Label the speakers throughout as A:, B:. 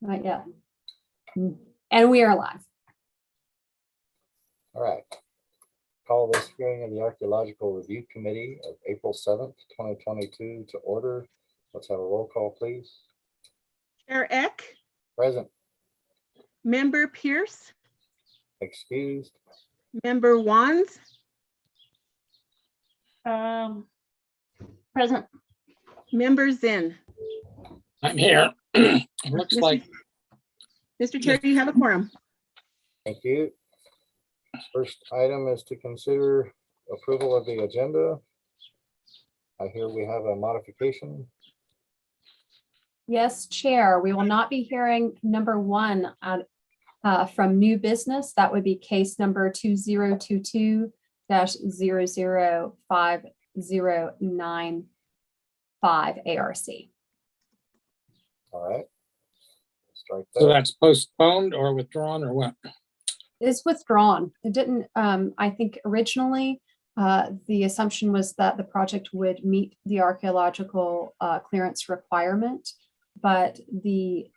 A: Not yet. And we are live.
B: All right. Call this hearing of the Archaeological Review Committee of April 7th, 2022 to order. Let's have a roll call, please.
C: Chair Eck,
B: Present.
C: Member Pierce,
B: Excused.
C: Member Wands,
A: Present.
C: Member Zinn.
D: I'm here. It looks
C: Mr.
D: like,
C: Mr. Chair, you have a quorum.
B: Thank you. First item is to consider approval of the agenda. I hear we have a modification.
A: Yes, Chair, we will not be hearing number one from new business. That would be case number 2022-005095 ARC.
B: All right. Strike
D: so
B: that.
D: that's postponed or withdrawn or what?
A: It's withdrawn. It didn't, I think originally, the assumption was that the project would meet the archaeological clearance requirement, but the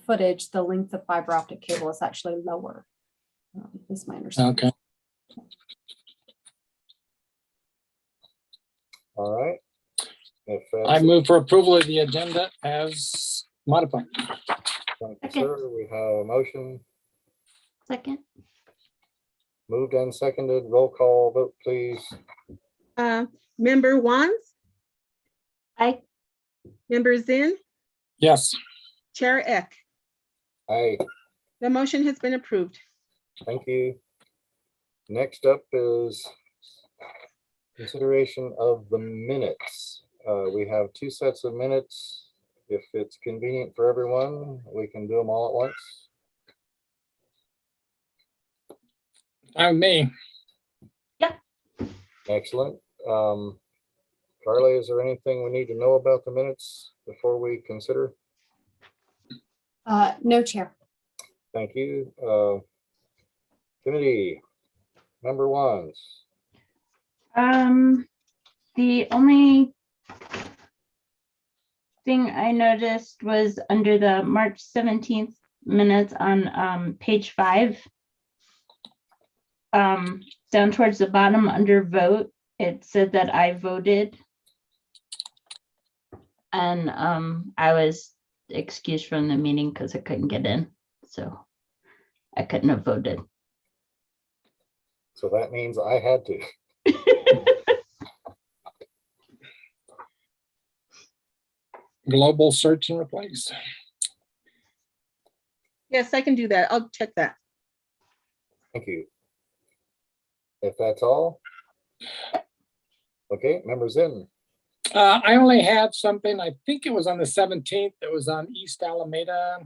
A: footage, the length of fiber optic cable is actually lower, is my understanding.
D: Okay,
B: All right. If
D: I move for approval of the agenda as modified.
B: thank you, sir. We have a motion
A: Second.
B: moved and seconded. Roll call vote, please.
C: Member Wands,
A: Aye.
C: Member Zinn,
D: Yes,
C: Chair Eck.
B: Aye.
C: The motion has been approved.
B: Thank you. Next up is consideration of the minutes. We have two sets of minutes. If it's convenient for everyone, we can do them all at once.
D: I'm me.
B: Excellent. Carly, is there anything we need to know about the minutes before we consider?
A: No, Chair.
B: Thank you. Committee, number ones.
E: The only thing I noticed was under the March 17th minutes on page 5. Down towards the bottom under vote, it said that I voted. And I was excused from the meeting because I couldn't get in, so I couldn't have voted.
B: So that means I had to.
D: Global search and replace.
C: Yes, I can do that. I'll check that.
B: Thank you. If that's all. Okay, members in.
D: I only had something, I think it was on the 17th, it was on East Alameda.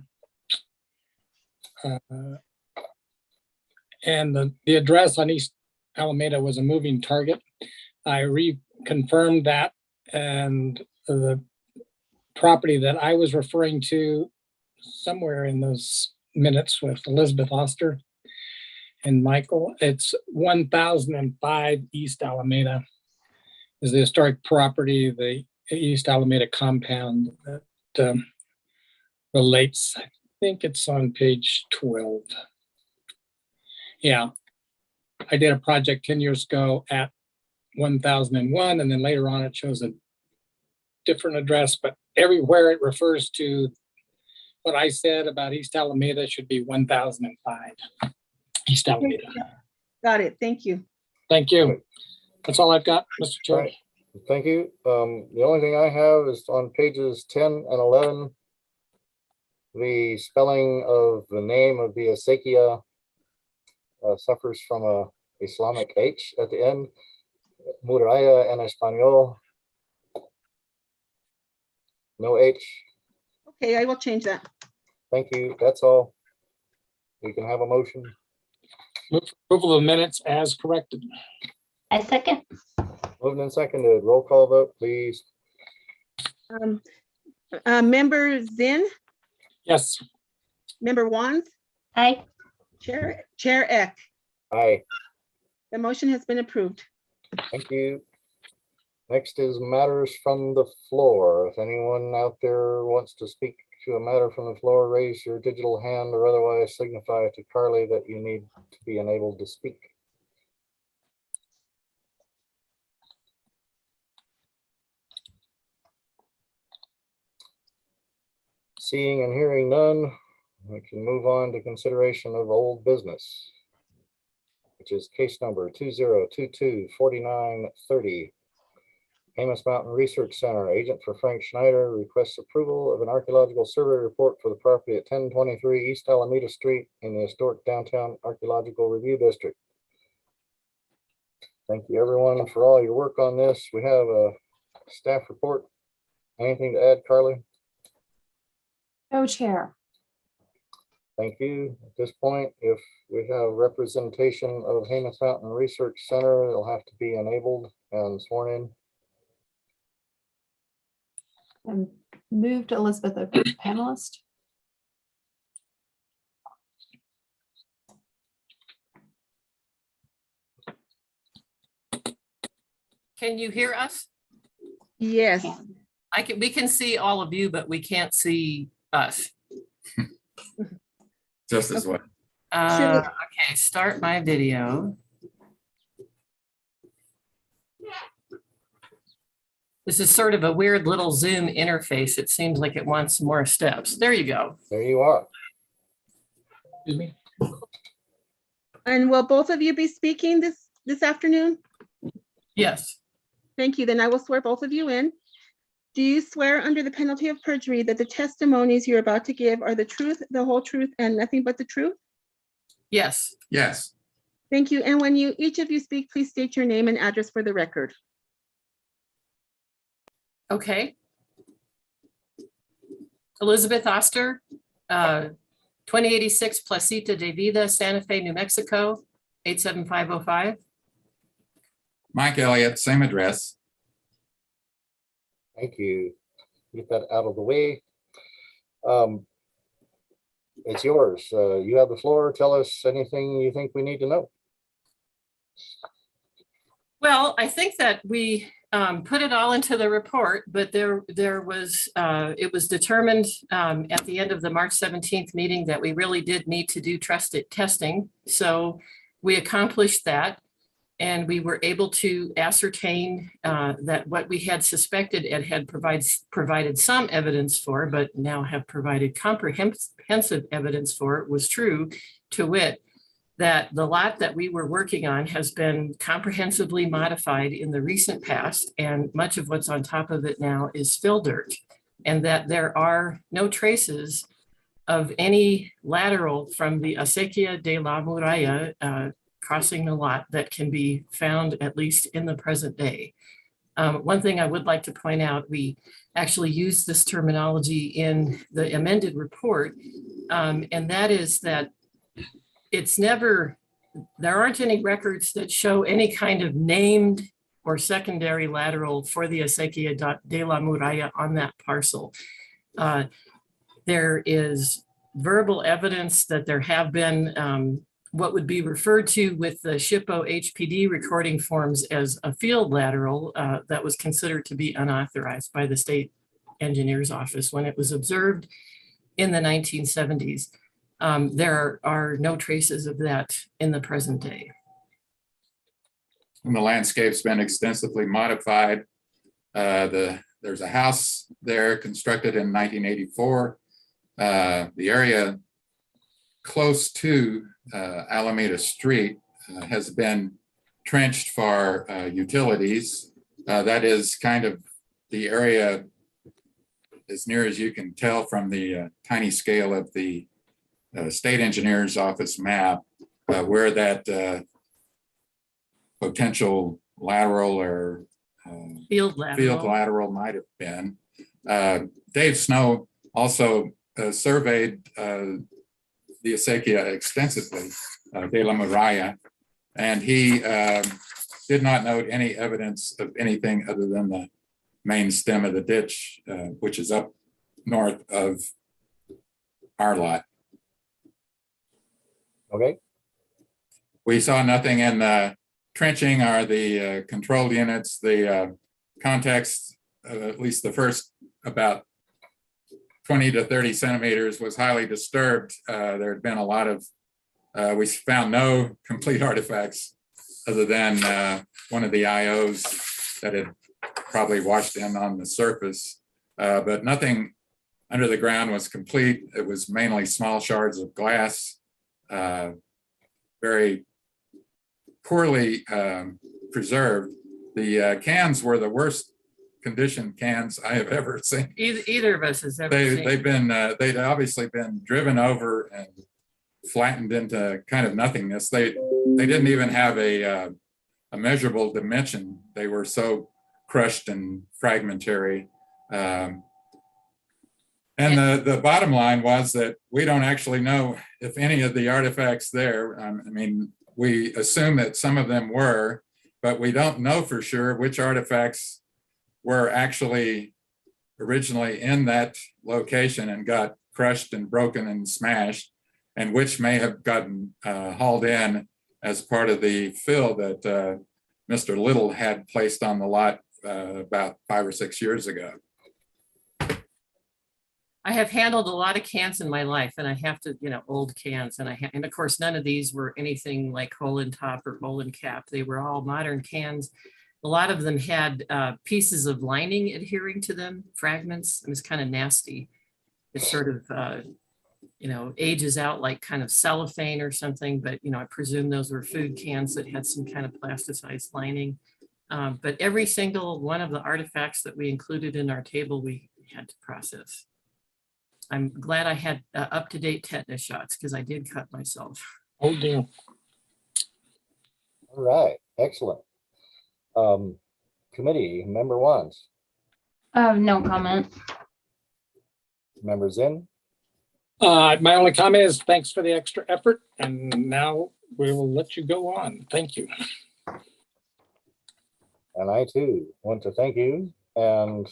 D: And the address on East Alameda was a moving target. I reconfirmed that, and the property that I was referring to somewhere in those minutes with Elizabeth Oster and Michael, it's 1005 East Alameda is the historic property, the East Alameda compound that relates, I think it's on page 12. Yeah, I did a project 10 years ago at 1001, and then later on it shows a different address, but everywhere it refers to what I said about East Alameda should be 1005 East Alameda.
C: Got it. Thank you.
D: Thank you. That's all I've got, Mr. Chair.
B: Right. Thank you. The only thing I have is on pages 10 and 11. The spelling of the name of the acequia suffers from a Islamic H at the end. Muralla en español. No H.
C: Okay, I will change that.
B: Thank you. That's all. We can have a motion.
D: Move for approval of minutes as corrected.
E: I second.
B: Moved and seconded. Roll call vote, please.
C: Member Zinn,
D: Yes,
C: Member Wands,
E: Aye.
C: Chair Eck.
B: Aye.
C: The motion has been approved.
B: Thank you. Next is matters from the floor. If anyone out there wants to speak to a matter from the floor, raise your digital hand or otherwise signify to Carly that you need to be enabled to speak. Seeing and hearing none, we can move on to consideration of old business, which is case number 2022-4930. Amos Mountain Research Center, agent for Frank Schneider, requests approval of an archaeological survey report for the property at 1023 East Alameda Street in the historic downtown Archaeological Review District. Thank you, everyone, for all your work on this. We have a staff report. Anything to add, Carly?
A: No, Chair.
B: Thank you. At this point, if we have representation of Amos Mountain Research Center, they'll have to be enabled and sworn in.
A: And moved Elizabeth over to panelist.
F: Can you hear us?
C: Yes.
F: We can see all of you, but we can't see us.
G: Just as well.
F: Okay, start my video. This is sort of a weird little Zoom interface. It seems like it wants more steps. There you go.
B: There you are.
D: Excuse me.
C: And will both of you be speaking this afternoon?
F: Yes,
C: Thank you. Then I will swear both of you in. Do you swear under the penalty of perjury that the testimonies you're about to give are the truth, the whole truth, and nothing but the truth?
F: yes.
G: Yes.
C: Thank you. And when each of you speak, please state your name and address for the record.
F: Okay. Elizabeth Oster, 2086 Placita de Vida, Santa Fe, New Mexico, 87505.
G: Mike Elliott, same address.
B: Thank you. Get that out of the way. It's yours. You have the floor. Tell us anything you think we need to know.
F: Well, I think that we put it all into the report, but it was determined at the end of the March 17th meeting that we really did need to do trusted testing. So we accomplished that. And we were able to ascertain that what we had suspected and had provided some evidence for, but now have provided comprehensive evidence for was true, to wit, that the lot that we were working on has been comprehensively modified in the recent past, and much of what's on top of it now is fill dirt, and that there are no traces of any lateral from the Acequia de la Muralla crossing the lot that can be found, at least in the present day. One thing I would like to point out, we actually use this terminology in the amended report, and that is that there aren't any records that show any kind of named or secondary lateral for the Acequia de la Muralla on that parcel. There is verbal evidence that there have been what would be referred to with the SHPO HPD recording forms as a field lateral that was considered to be unauthorized by the state engineer's office when it was observed in the 1970s. There are no traces of that in the present day.
G: And the landscape's been extensively modified. There's a house there constructed in 1984. The area close to Alameda Street has been trenched for utilities. That is kind of the area, as near as you can tell from the tiny scale of the state engineer's office map, where that potential lateral or
F: Field lateral
G: might have been. Dave Snow also surveyed the Acequia extensively, de la Muralla, and he did not note any evidence of anything other than the main stem of the ditch, which is up north of our lot.
B: Okay.
G: We saw nothing in the trenching or the control units. The context, at least the first about 20 to 30 centimeters was highly disturbed. There had been a lot of, we found no complete artifacts other than one of the IOs that had probably washed in on the surface, but nothing under the ground was complete. It was mainly small shards of glass, very poorly preserved. The cans were the worst condition cans I have ever seen.
F: Either of us has ever seen.
G: They'd obviously been driven over and flattened into kind of nothingness. They didn't even have a measurable dimension. They were so crushed and fragmentary. And the bottom line was that we don't actually know if any of the artifacts there, I mean, we assume that some of them were, but we don't know for sure which artifacts were actually originally in that location and got crushed and broken and smashed, and which may have gotten hauled in as part of the fill that Mr. Little had placed on the lot about 5 or 6 years ago.
F: I have handled a lot of cans in my life, and I have to, old cans, and and of course, none of these were anything like hole in top or hole in cap. They were all modern cans. A lot of them had pieces of lining adhering to them, fragments. It was kind of nasty. It sort of, ages out like kind of cellophane or something, but, I presume those were food cans that had some kind of plasticized lining. But every single one of the artifacts that we included in our table, we had to process. I'm glad I had up-to-date tetanus shots because I did cut myself.
D: Oh dear.
B: All right, excellent. Committee, member ones,
E: No comment.
B: members in,
D: My only comment is thanks for the extra effort, and now we will let you go on. Thank you.
B: and I too want to thank you, and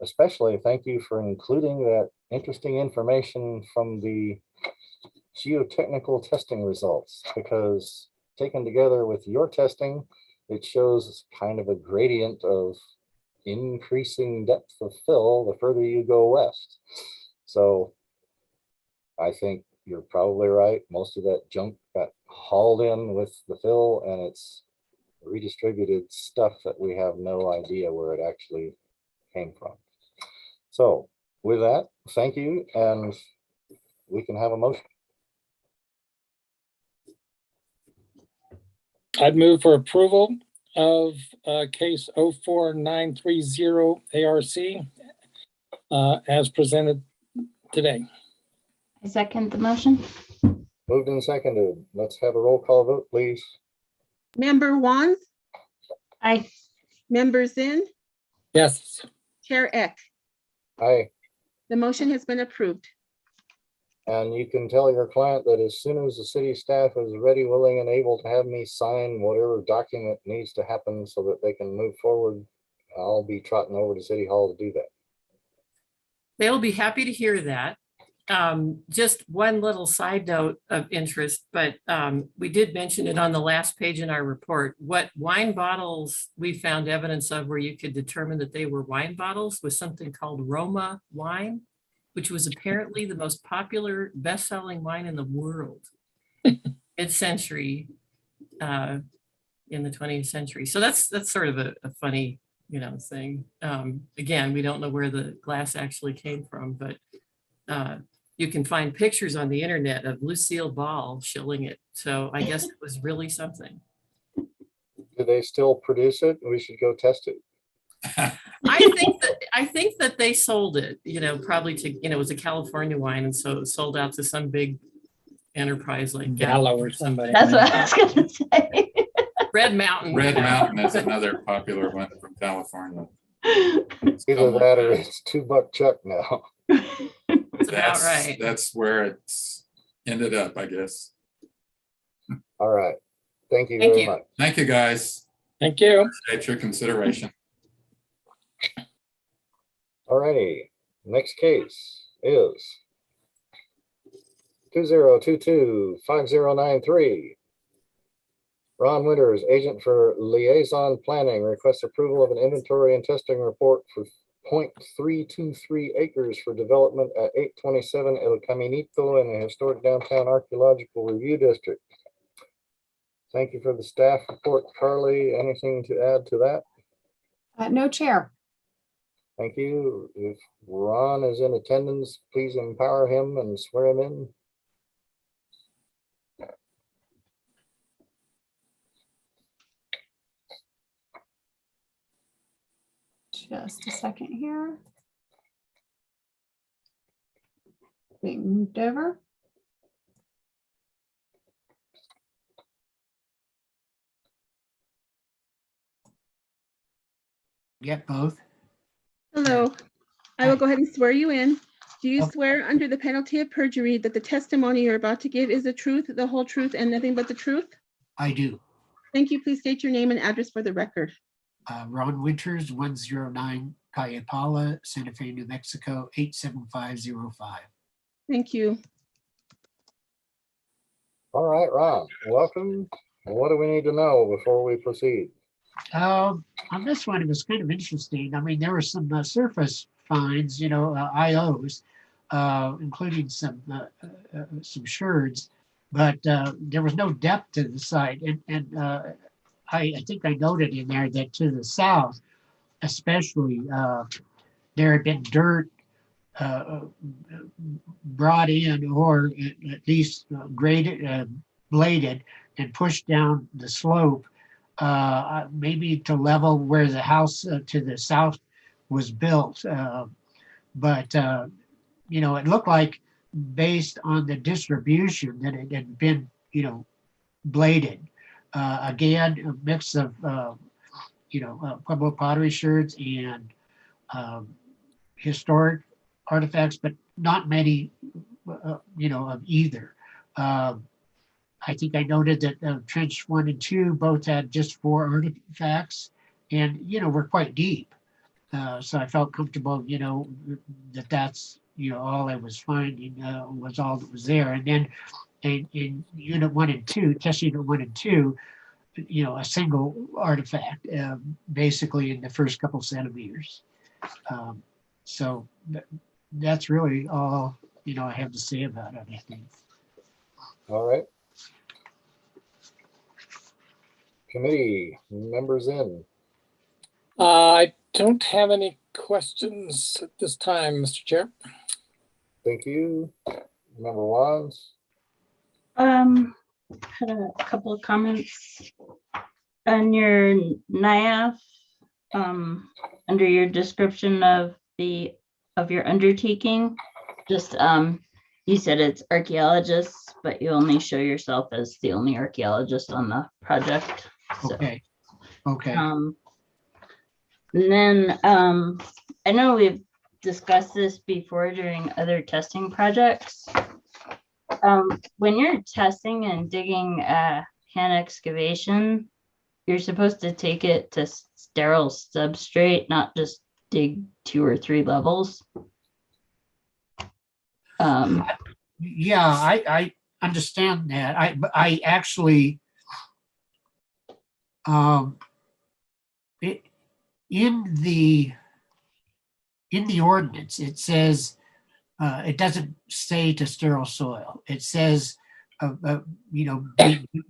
B: especially thank you for including that interesting information from the geotechnical testing results, because taken together with your testing, it shows kind of a gradient of increasing depth of fill the further you go west. So I think you're probably right. Most of that junk got hauled in with the fill, and it's redistributed stuff that we have no idea where it actually came from. So with that, thank you, and we can have a motion.
D: I'd move for approval of case 04930 ARC as presented today.
E: I second the motion.
B: Moved and seconded. Let's have a roll call vote, please.
C: Member Wands,
E: Aye.
C: Member Zinn,
D: Yes.
C: Chair Eck.
B: Aye.
C: The motion has been approved.
B: And you can tell your client that as soon as the city staff is ready, willing, and able to have me sign whatever document needs to happen so that they can move forward, I'll be trotting over to City Hall to do that.
F: They'll be happy to hear that. Just one little side note of interest, but we did mention it on the last page in our report. What wine bottles we found evidence of where you could determine that they were wine bottles was something called Roma wine, which was apparently the most popular best-selling wine in the world mid-century in the 20th century. So that's sort of a funny, thing. Again, we don't know where the glass actually came from, but you can find pictures on the internet of Lucille Ball shilling it. So I guess it was really something.
B: Do they still produce it? We should go test it.
F: I think that they sold it, probably to, it was a California wine, and so it sold out to some big enterprise like
D: Gallo or somebody.
E: That's what I was gonna say.
F: Red Mountain.
G: Red Mountain is another popular one from California.
B: Either that or it's $2 Chuck now.
F: That's about right.
G: That's where it's ended up, I guess.
B: All right. Thank you
F: Thank
B: very
F: you.
B: much.
G: Thank you, guys.
D: Thank you.
G: Appreciate your consideration.
B: All righty. Next case is 2022-5093. Ron Winters, agent for Liaison Planning, requests approval of an inventory and testing report for 0.323 acres for development at 827 El Caminito in the historic downtown archaeological review district. Thank you for the staff report. Carly, anything to add to that?
A: No, Chair.
B: Thank you. If Ron is in attendance, please empower him and swear him in.
A: Just a second here. Being moved over.
H: Get both.
C: Hello, I will
H: Hi.
C: go ahead and swear you in. Do you
H: Okay.
C: swear under the penalty of perjury that the testimony you're about to give is the truth, the whole truth, and nothing but the truth?
H: I do.
C: Thank you. Please state your name and address for the record.
H: Ron Winters, 109 Calle Paula, Santa Fe, New Mexico, 87505.
C: Thank you.
B: All right, Ron, welcome. What do we need to know before we proceed?
H: On this one, it was kind of interesting. I mean, there were some surface finds, IOs, including some sherds, but there was no depth to the site. And I think I noted in there that to the south, especially, there had been dirt brought in, or at least graded, bladed, and pushed down the slope, maybe to level where the house to the south was built. But it looked like, based on the distribution, that it had been, bladed. Again, a mix of, Pueblo pottery sherds and historic artifacts, but not many, of either. I think I noted that trench 1 and 2 both had just 4 artifacts, and were quite deep. So I felt comfortable, that's all I was finding was all that was there. And then in unit 1 and 2, test unit 1 and 2, a single artifact, basically in the first couple centimeters. So that's really all I have to say about it, I think.
B: All right. Committee members in.
D: I don't have any questions at this time, Mr. Chair.
B: Thank you. Member Wands.
E: Had a couple of comments on your NIAF, under your description of your undertaking. Just you said it's archaeologists, but you only show yourself as the only archaeologist on the project. So,
H: Okay.
E: and then I know we've discussed this before during other testing projects. When you're testing and digging hand excavation, you're supposed to take it to sterile substrate, not just dig 2 or 3 levels.
H: Yeah, I understand that. I actually, in the ordinance, it says, it doesn't say to sterile soil. It says,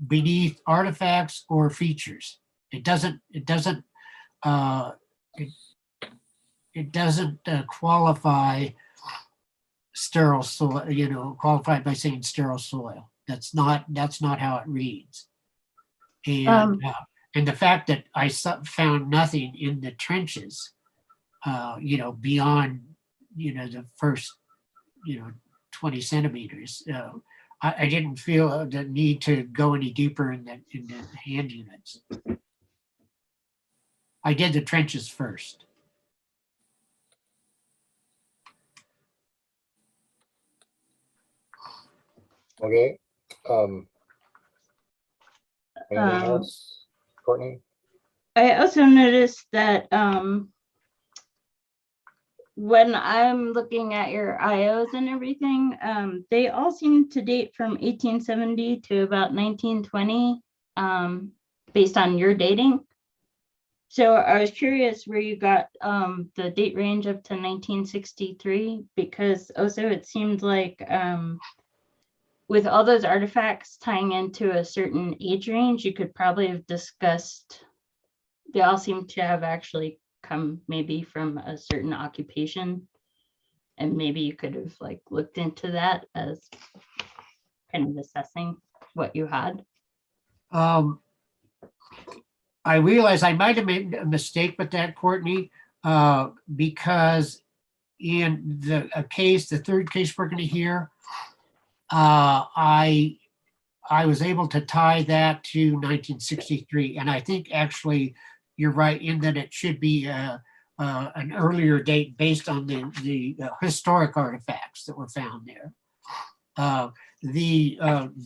H: beneath artifacts or features. It doesn't qualify sterile soil, qualified by saying sterile soil. That's not how it reads. And the fact that I found nothing in the trenches, beyond, the first, 20 centimeters. I didn't feel the need to go any deeper in the hand units. I did the trenches first.
B: Okay. Anything else, Courtney?
E: I also noticed that when I'm looking at your IOs and everything, they all seem to date from 1870 to about 1920, based on your dating. So I was curious where you got the date range up to 1963, because also it seemed like with all those artifacts tying into a certain age range, you could probably have discussed, they all seem to have actually come maybe from a certain occupation. And maybe you could have like looked into that as kind of assessing what you had.
H: I realize I might have made a mistake with that, Courtney, because in the third case we're going to hear, I was able to tie that to 1963, and I think actually you're right in that it should be an earlier date based on the historic artifacts that were found there. The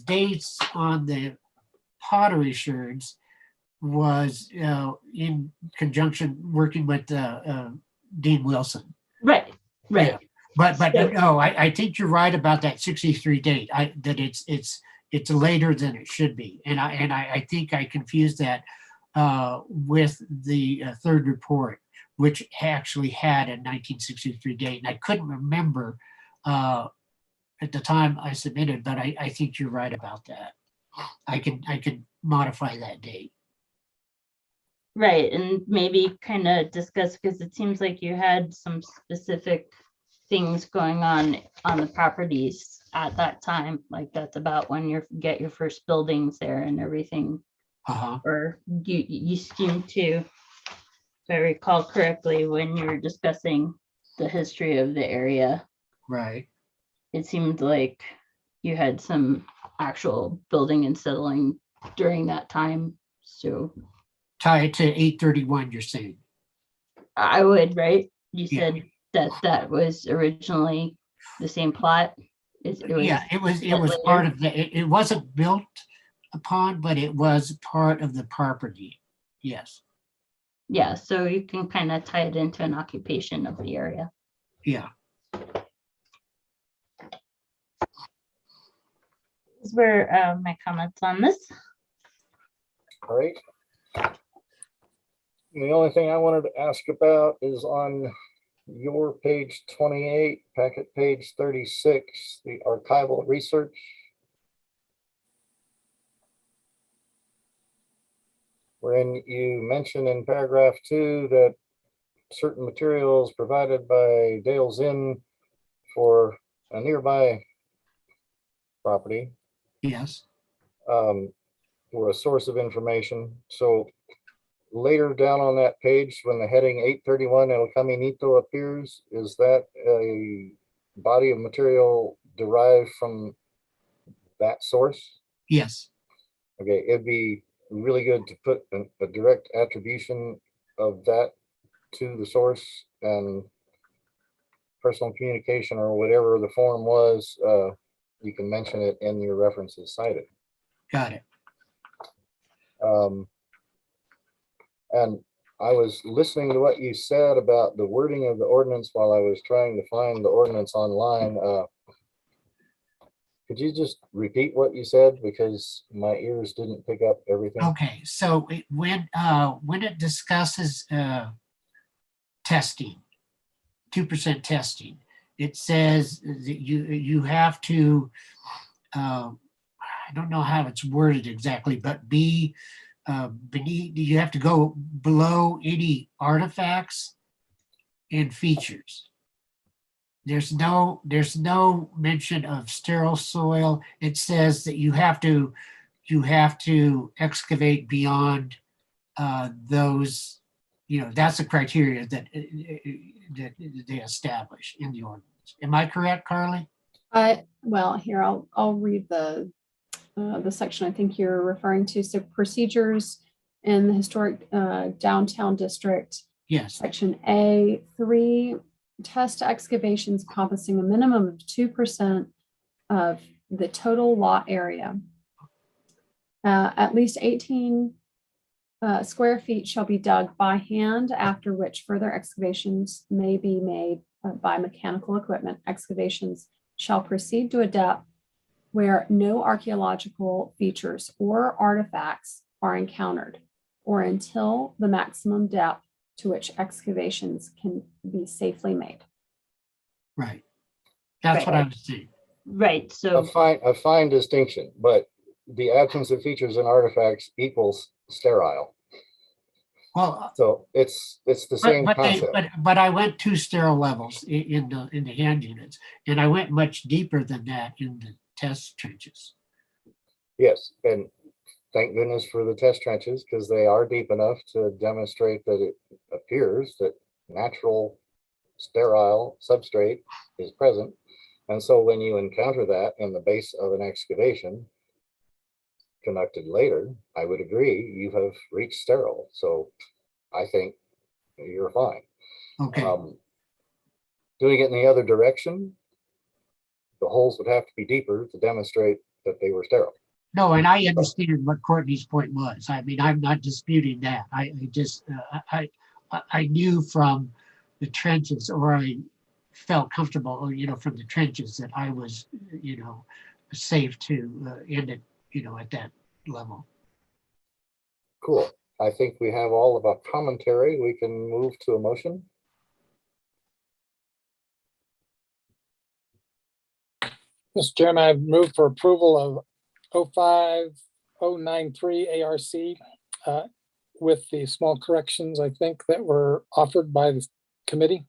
H: dates on the pottery sherds was in conjunction working with Dean Wilson.
E: Right.
H: Yeah. But
E: So-
H: no, I think you're right about that 63 date. That it's later than it should be, and I think I confused that with the third report, which actually had a 1963 date, and I couldn't remember at the time I submitted, but I think you're right about that. I can modify that date.
E: Right, and maybe kind of discuss, because it seems like you had some specific things going on the properties at that time. Like that's about when you get your first buildings there and everything. Or you seem to, if I recall correctly, when you were discussing the history of the area,
H: Right.
E: it seemed like you had some actual building and settling during that time. So
H: Tie it to 831, you're saying?
E: I would, right? You
H: Yeah.
E: said that was originally the same plot. It was,
H: Yeah, it was
E: later.
H: part of it wasn't built upon, but it was part of the property. Yes.
E: Yeah, so you can kind of tie it into an occupation of the area.
H: Yeah.
E: These were my comments on this.
B: All right. The only thing I wanted to ask about is on your page 28, packet page 36, the archival research. Wherein you mention in paragraph 2 that certain materials provided by Dale's Inn for a nearby property
H: Yes.
B: were a source of information. So later down on that page, when the heading 831 El Caminito appears, is that a body of material derived from that source?
H: Yes.
B: Okay, it'd be really good to put a direct attribution of that to the source, and personal communication or whatever the form was, you can mention it in your references cited.
H: Got it.
B: And I was listening to what you said about the wording of the ordinance while I was trying to find the ordinance online. Could you just repeat what you said, because my ears didn't pick up everything?
H: Okay, so when it discusses testing, 2% testing, it says that you have to, I don't know how it's worded exactly, but be beneath, you have to go below any artifacts and features. There's no mention of sterile soil. It says that you have to excavate beyond those, that's a criteria that they establish in the ordinance. Am I correct, Carly?
A: Well, here, I'll read the section I think you're referring to. So procedures in the historic downtown district.
H: Yes.
A: Section A3, test excavations encompassing a minimum of 2% of the total lot area. At least 18 square feet shall be dug by hand, after which further excavations may be made by mechanical equipment. Excavations shall proceed to a depth where no archaeological features or artifacts are encountered. or until the maximum depth to which excavations can be safely made.
H: Right. That's what I was saying.
E: Right,
B: A
E: so,
B: fine distinction, but the absence of features and artifacts equals sterile.
H: Well,
B: So it's the same
H: but
B: concept.
H: but I went 2 sterile levels in the hand units, and I went much deeper than that in the test trenches.
B: Yes, and thank goodness for the test trenches, because they are deep enough to demonstrate that it appears that natural sterile substrate is present. And so when you encounter that in the base of an excavation conducted later, I would agree you have reached sterile. So I think you're fine.
H: Okay.
B: Doing it in the other direction, the holes would have to be deeper to demonstrate that they were sterile.
H: No, and I understand what Courtney's point was. I mean, I'm not disputing that. I just, I knew from the trenches, or I felt comfortable, from the trenches, that I was, safe to end it, at that level.
B: Cool. I think we have all of our commentary. We can move to a motion.
D: Mr. Chairman, I move for approval of 05093 ARC with the small corrections, I think, that were offered by the committee.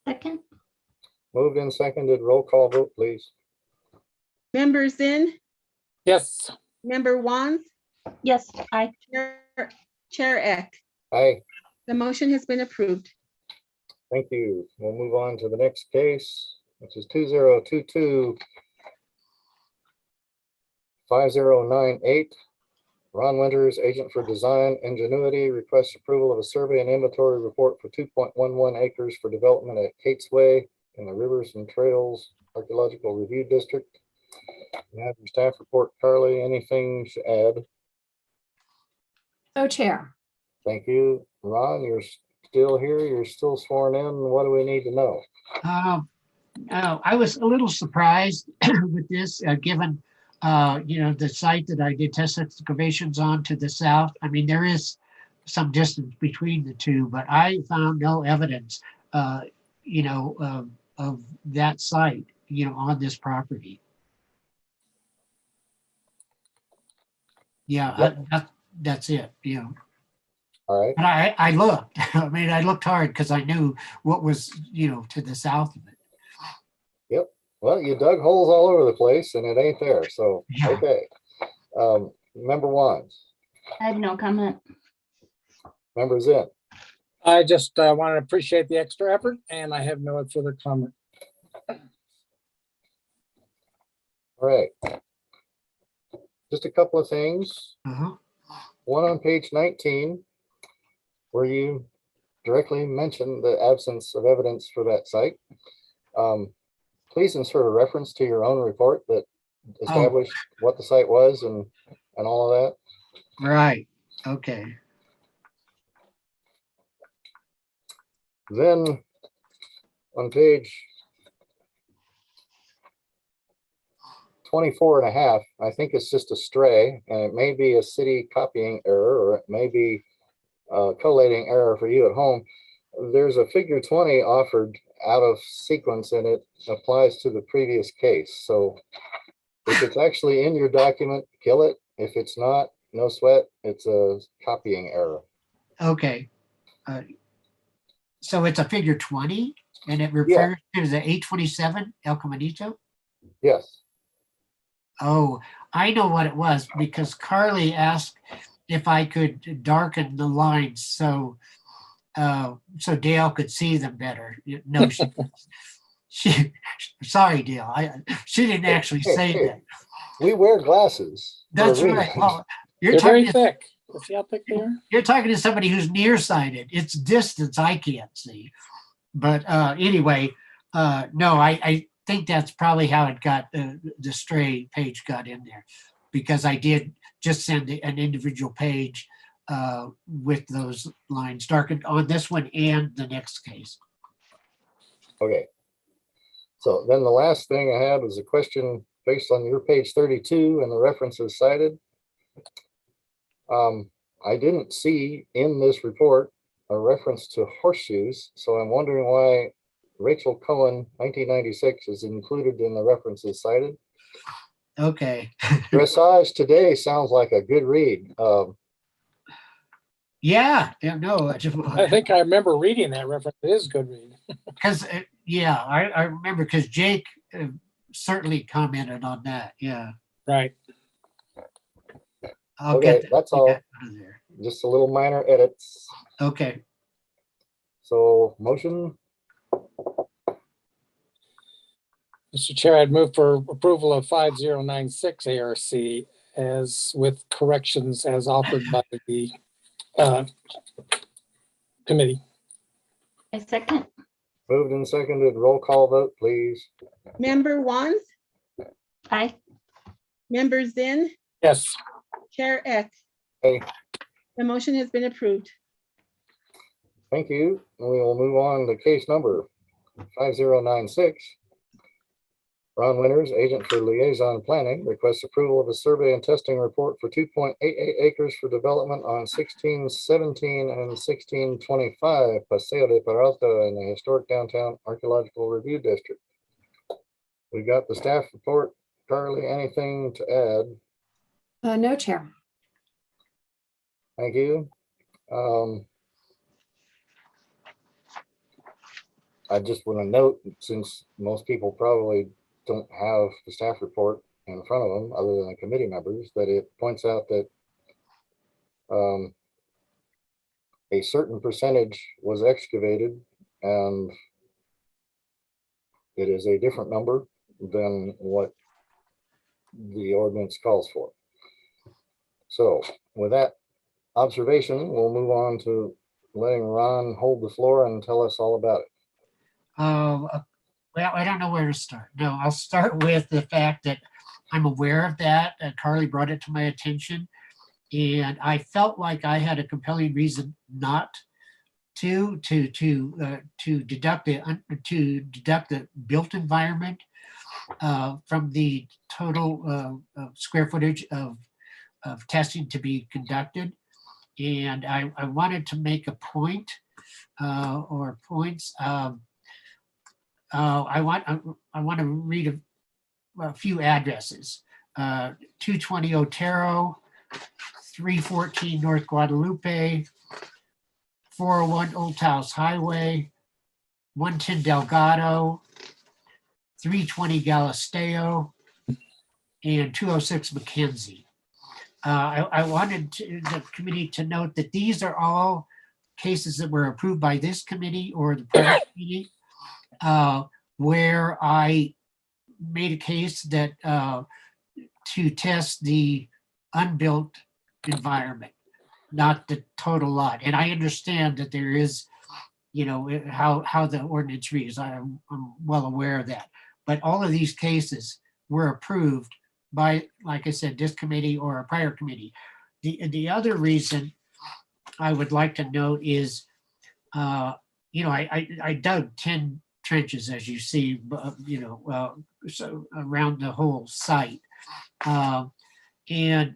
E: second,
B: Moved and seconded. Roll call vote, please.
C: Member Zinn,
D: Yes,
C: Member Wands,
E: yes, I,
C: Chair Eck.
B: Aye.
C: The motion has been approved.
B: Thank you. We'll move on to the next case, which is 2022-5098. Ron Winters, agent for design ingenuity, requests approval of a survey and inventory report for 2.11 acres for development at Kate's Way in the Rivers and Trails Archaeological Review District. You have your staff report. Carly, anything to add?
A: So Chair,
B: Thank you. Ron, you're still here. You're still sworn in. What do we need to know?
H: I was a little surprised with this, given, the site that I did test excavations on to the south. I mean, there is some distance between the two, but I found no evidence, of that site, on this property. Yeah,
B: Yep.
H: that's it,
B: All right.
H: And I looked, I mean, I looked hard because I knew what was, to the south of it.
B: Yep. Well, you dug holes all over the place and it ain't there. So,
H: Yeah.
B: okay. Member Wands,
E: I have no comment.
B: Member Zinn.
D: I just want to appreciate the extra effort, and I have no further comment.
B: All right. Just a couple of things.
H: Uh-huh.
B: One on page 19, where you directly mentioned the absence of evidence for that site. Please insert a reference to your own report that established what the site was and all of that.
H: Right, okay.
B: Then on page 24.5, I think it's just a stray, and it may be a city copying error, or it may be a collating error for you at home. There's a figure 20 offered out of sequence, and it applies to the previous case. So if it's actually in your document, kill it. If it's not, no sweat. It's a copying error.
H: Okay. So it's a figure 20 and it refers to the 827 El Caminito?
B: Yes.
H: Oh, I know what it was, because Carly asked if I could darken the lines so Dale could see them better. No, sorry, Dale. She didn't actually say that.
B: We wear glasses.
H: That's right. Well,
D: They're very thick. See how thick they are?
H: You're talking to somebody who's nearsighted. It's distance I can't see. But anyway, no, I think that's probably how it got, the stray page got in there, because I did just send an individual page with those lines darkened on this one and the next case.
B: Okay. So then the last thing I have is a question based on your page 32 and the references cited. I didn't see in this report a reference to horseshoes, so I'm wondering why Rachel Cohen, 1996, is included in the references cited.
H: Okay.
B: Dressage today sounds like a good read.
H: Yeah, no,
D: I think I remember reading that reference. It is a good read.
H: because, yeah, I remember because Jake certainly commented on that. Yeah.
D: Right.
H: I'll
B: Okay,
H: get
B: that's
H: get
B: all.
H: that out of there.
B: Just a little minor edits.
H: Okay.
B: So motion,
D: Mr. Chair, I'd move for approval of 5096 ARC as with corrections as offered by the committee.
E: I second.
B: moved and seconded, roll call vote, please.
C: Member Wands,
E: Aye.
C: Member Zinn,
D: Yes.
C: Chair Eck.
B: Aye.
C: The motion has been approved.
B: Thank you. We will move on to case number 5096. Ron Winters, agent for Liaison Planning, requests approval of a survey and testing report for 2.88 acres for development on 1617 and 1625 Paseo de Peralta in the historic downtown Archaeological Review District. We got the staff report. Carly, anything to add?
A: No, Chair.
B: Thank you. I just want to note, since most people probably don't have the staff report in front of them, other than the committee members, that it points out that a certain percentage was excavated, and it is a different number than what the ordinance calls for. So with that observation, we'll move on to letting Ron hold the floor and tell us all about it.
H: Well, I don't know where to start. No, I'll start with the fact that I'm aware of that. Carly brought it to my attention, and I felt like I had a compelling reason not to deduct the built environment from the total square footage of testing to be conducted. And I wanted to make a point or points. I want to read a few addresses. 220 Otero, 314 North Guadalupe, 401 Old Taos Highway, 110 Delgado, 320 Galisteo, and 206 Mackenzie. I wanted the committee to note that these are all cases that were approved by this committee or the prior committee, where I made a case that to test the unbuilt environment, not the total lot. And I understand that there is, how the ordinance reads. I'm well aware of that. But all of these cases were approved by, like I said, this committee or a prior committee. The other reason I would like to note is, I dug 10 trenches, as you see, so around the whole site, and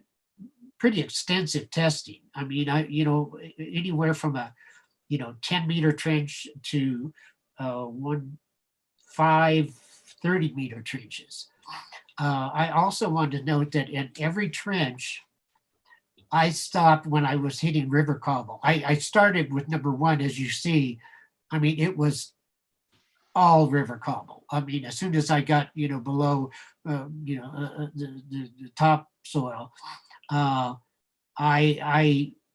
H: pretty extensive testing. I mean, anywhere from a 10-meter trench to 30-meter trenches. I also wanted to note that in every trench, I stopped when I was hitting river cobble. I started with number 1, as you see. I mean, it was all river cobble. I mean, as soon as I got below the topsoil, I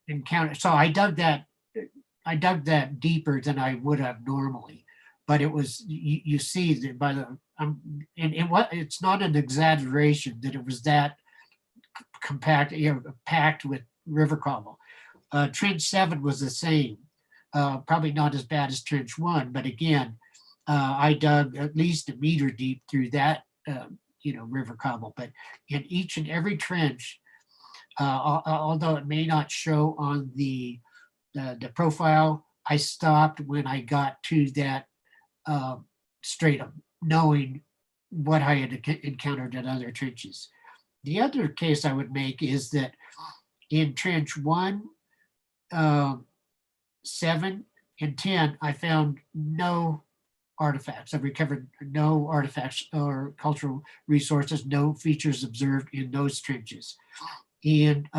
H: encountered. So I dug that deeper than I would have normally. But it was you see that by the it's not an exaggeration that it was that compact, packed with river cobble. Trench 7 was the same, probably not as bad as trench 1, but again, I dug at least a meter deep through that, river cobble. But in each and every trench, although it may not show on the profile, I stopped when I got to that stratum, knowing what I had encountered in other trenches. The other case I would make is that In trench 1, 7, and 10, I found no artifacts. I've recovered no artifacts or cultural resources, no features observed in those trenches. In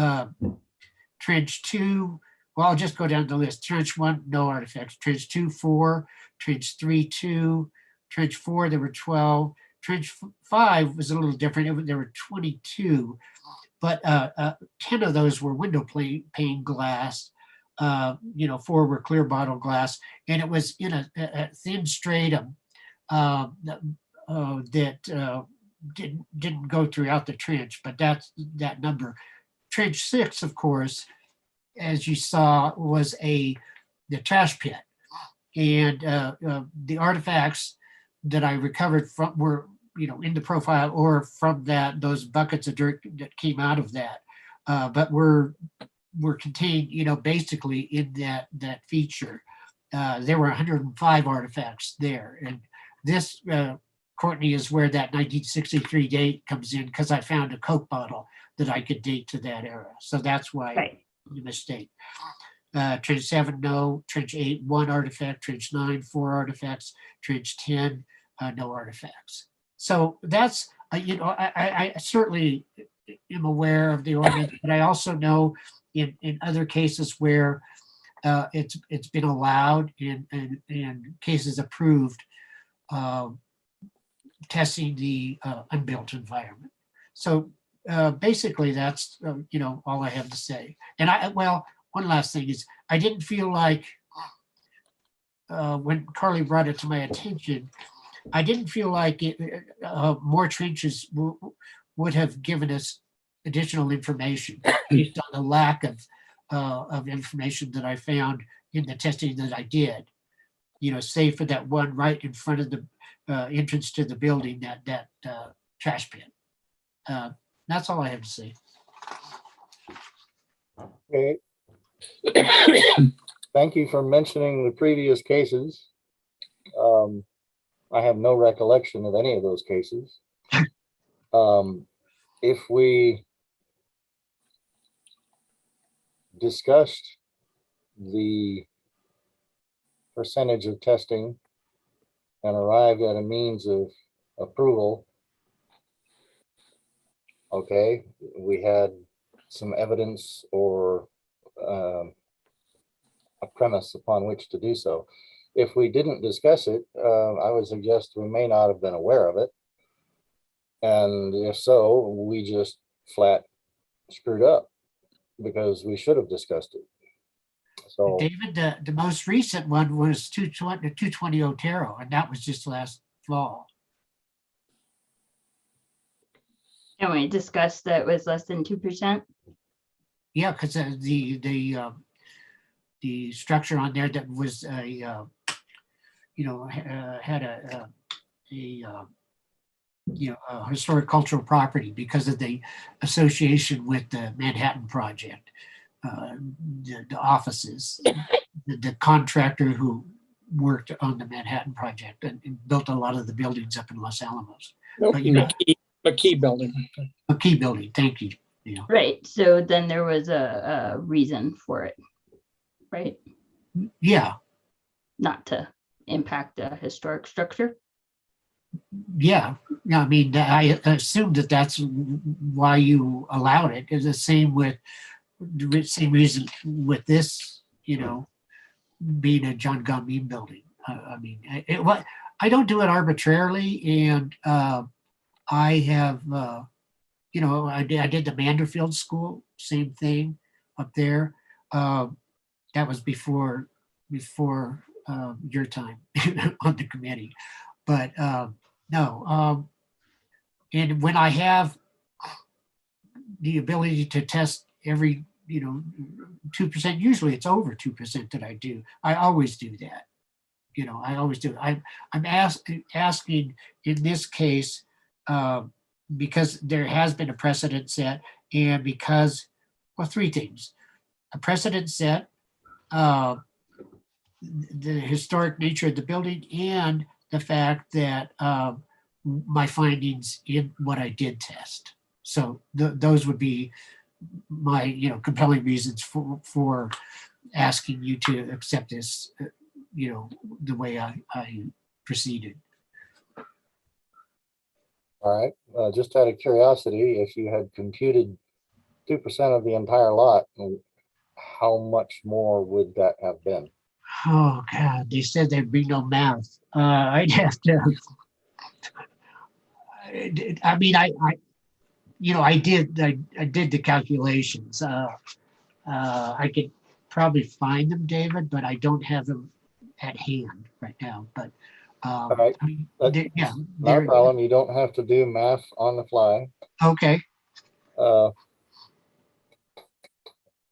H: trench 2, well, I'll just go down the list. Trench 1, no artifacts. Trench 2, 4. Trench 3, 2. Trench 4, there were 12. Trench 5 was a little different. There were 22, but 10 of those were window pane glass. 4 were clear bottle glass, and it was in a thin stratum that didn't go throughout the trench, but that's that number. Trench 6, of course, as you saw, was the trash pit, and the artifacts that I recovered from were in the profile or from those buckets of dirt that came out of that, but were contained, basically in that feature. There were 105 artifacts there, and this, Courtney, is where that 1963 date comes in, because I found a Coke bottle that I could date to that era. So that's why
E: Right.
H: the mistake. Trench 7, no. Trench 8, 1 artifact. Trench 9, 4 artifacts. Trench 10, no artifacts. So that's, I certainly am aware of the ordinance, but I also know in other cases where it's been allowed and cases approved, testing the unbuilt environment. So basically that's all I have to say. And one last thing is, I didn't feel like when Carly brought it to my attention, I didn't feel like more trenches would have given us additional information based on the lack of information that I found in the testing that I did. Save for that one right in front of the entrance to the building, that trash pit. That's all I have to say.
B: Okay. Thank you for mentioning the previous cases. I have no recollection of any of those cases. If we discussed the percentage of testing and arrived at a means of approval, okay, we had some evidence or a premise upon which to do so. If we didn't discuss it, I would suggest we may not have been aware of it. And if so, we just flat screwed up because we should have discussed it. So
H: David, the most recent one was 220 Otero, and that was just last fall.
E: And we discussed that it was less than 2%.
H: Yeah, because the structure on there that was had a historic cultural property because of the association with the Manhattan Project, the offices, the contractor who worked on the Manhattan Project and built a lot of the buildings up in Los Alamos.
D: Nope,
H: But,
D: McKee building.
H: a key building, thank you.
E: Right. So then there was a reason for it, right?
H: Yeah,
E: Not to impact a historic structure.
H: yeah. I mean, I assumed that that's why you allowed it. It's the same reason with this, being a John Gummy building. I mean, I don't do it arbitrarily, and I have, I did the Manderfield School, same thing up there. That was before your time on the committee, but no. And when I have the ability to test every 2%, usually it's over 2% that I do. I always do that. I always do. I'm asking in this case because there has been a precedent set, and because, well, three things: a precedent set, the historic nature of the building, and the fact that my findings in what I did test. So those would be my, compelling reasons for asking you to accept this, the way I proceeded.
B: All right, just out of curiosity, if you had computed 2% of the entire lot, how much more would that have been?
H: Oh God, they said there'd be no math. I'd have to. I mean, I did the calculations. I could probably find them, David, but I don't have them at hand right now. But
B: right.
H: I mean, yeah,
B: Not a problem. You don't have to do math on the fly.
H: Okay.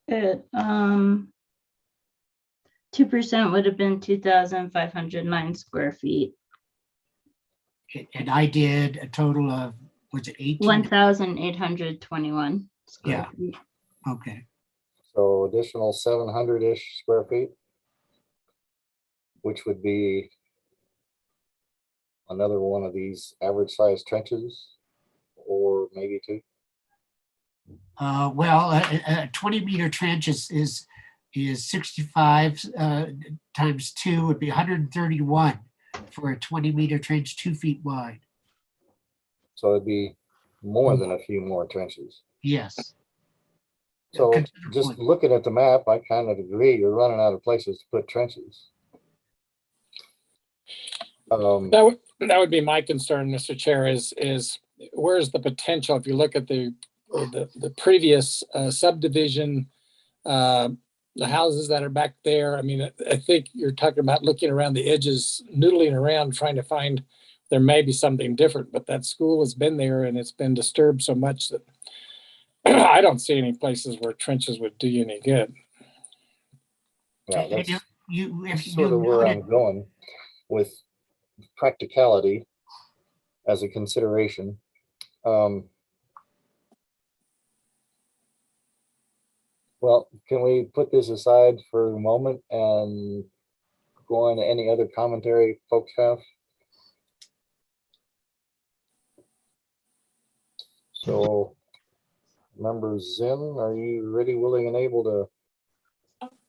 E: It, 2% would have been 2,509 square feet.
H: And I did a total of, was it 18?
E: 1,821 square
H: Yeah.
E: feet.
H: Okay.
B: So additional 700-ish square feet, which would be another one of these average size trenches, or maybe two.
H: Well, a 20-meter trench is 65 times 2 would be 131 for a 20-meter trench, 2 feet wide.
B: So it'd be more than a few more trenches.
H: Yes.
B: So
H: Considerably.
B: just looking at the map, I kind of agree. You're running out of places to put trenches.
D: That would be my concern, Mr. Chair, is where's the potential? If you look at the previous subdivision, the houses that are back there, I mean, I think you're talking about looking around the edges, noodling around, trying to find there may be something different, but that school has been there and it's been disturbed so much that I don't see any places where trenches would do you any good.
B: Yeah, that's
H: If
B: sort of where I'm going with practicality as a consideration. Well, can we put this aside for the moment and go on to any other commentary folks have? So, Member Zinn, are you ready, willing, and able to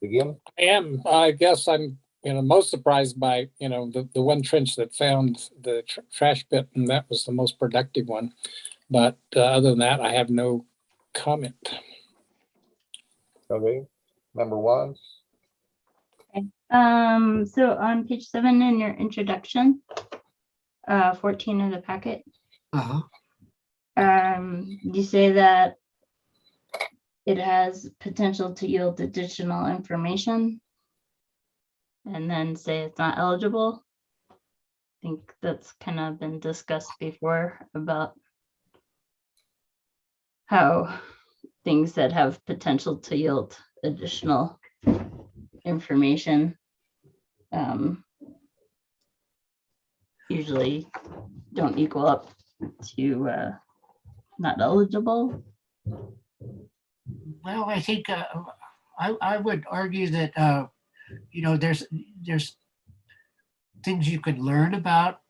B: begin?
D: I am. I guess I'm, most surprised by, the one trench that found the trash pit, and that was the most productive one. But other than that, I have no comment.
B: Okay, Member Watts.
E: Okay. So on page 7 in your introduction, 14 of the packet, you say that it has potential to yield additional information, and then say it's not eligible. I think that's kind of been discussed before about how things that have potential to yield additional information usually don't equal up to not eligible.
H: Well, I think I would argue that there's things you could learn about,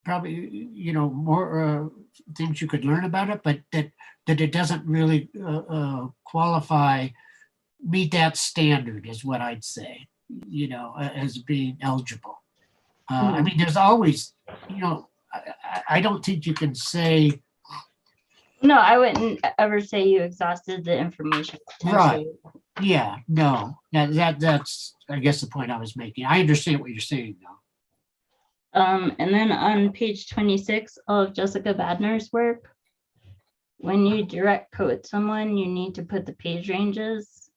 H: probably more things you could learn about it, but that it doesn't really meet that standard is what I'd say, as being eligible. I mean, there's always, I don't think you can say.
E: No, I wouldn't ever say you exhausted the information.
H: Right. Yeah, no. That's I guess the point I was making. I understand what you're saying though.
E: And then on page 26 of Jessica Badner's work, when you direct code someone, you need to put the page ranges.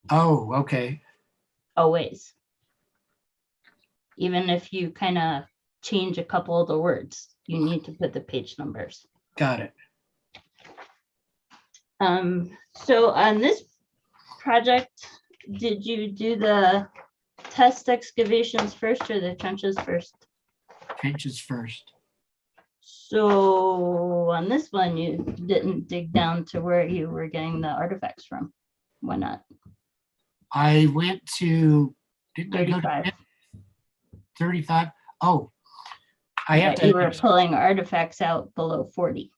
H: Oh, okay.
E: Always. Even if you kind of change a couple of the words, you need to put the page numbers.
H: Got it.
E: So on this project, did you do the test excavations first or the trenches first?
H: Trenches first.
E: So on this one, you didn't dig down to where you were getting the artifacts from. Why not?
H: I went to
E: 35.
H: 35. Oh, I have to.
E: You were pulling artifacts out below 40.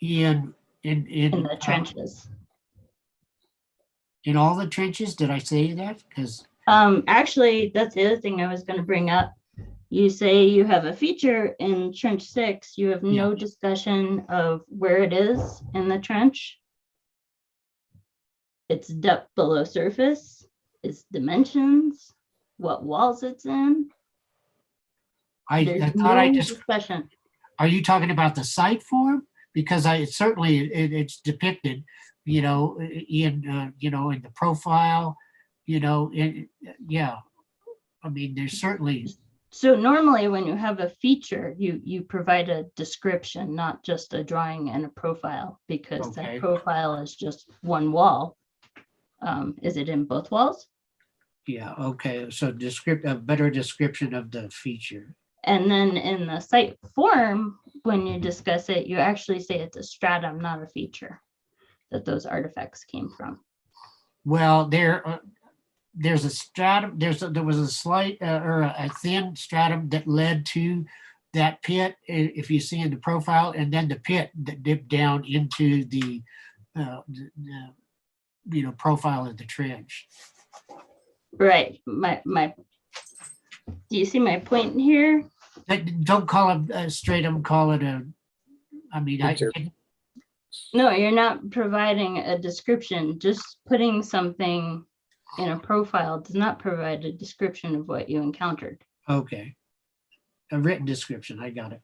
H: And In,
E: in the trenches.
H: in all the trenches, did I say that? Because,
E: Actually, that's the other thing I was gonna bring up. You say you have a feature in trench 6, you have no discussion of where it is in the trench. Its depth below surface, its dimensions, what walls it's in.
H: I
E: There's
H: thought I
E: no
H: just,
E: discussion.
H: are you talking about the site form? Because it's depicted, in in the profile, yeah. I mean, there's certainly,
E: So normally when you have a feature, you provide a description, not just a drawing and a profile, because
H: Okay.
E: that profile is just one wall. Is it in both walls?
H: yeah, okay, so a better description of the feature.
E: And then in the site form, when you discuss it, you actually say it's a stratum, not a feature, that those artifacts came from.
H: Well, there's a stratum, there was a slight or a thin stratum that led to that pit, if you see in the profile, and then the pit that dipped down into the profile of the trench.
E: Right, do you see my point here?
H: Don't call it a stratum, call it
D: Feature.
E: No, you're not providing a description. Just putting something in a profile does not provide a description of what you encountered.
H: okay. A written description, I got it.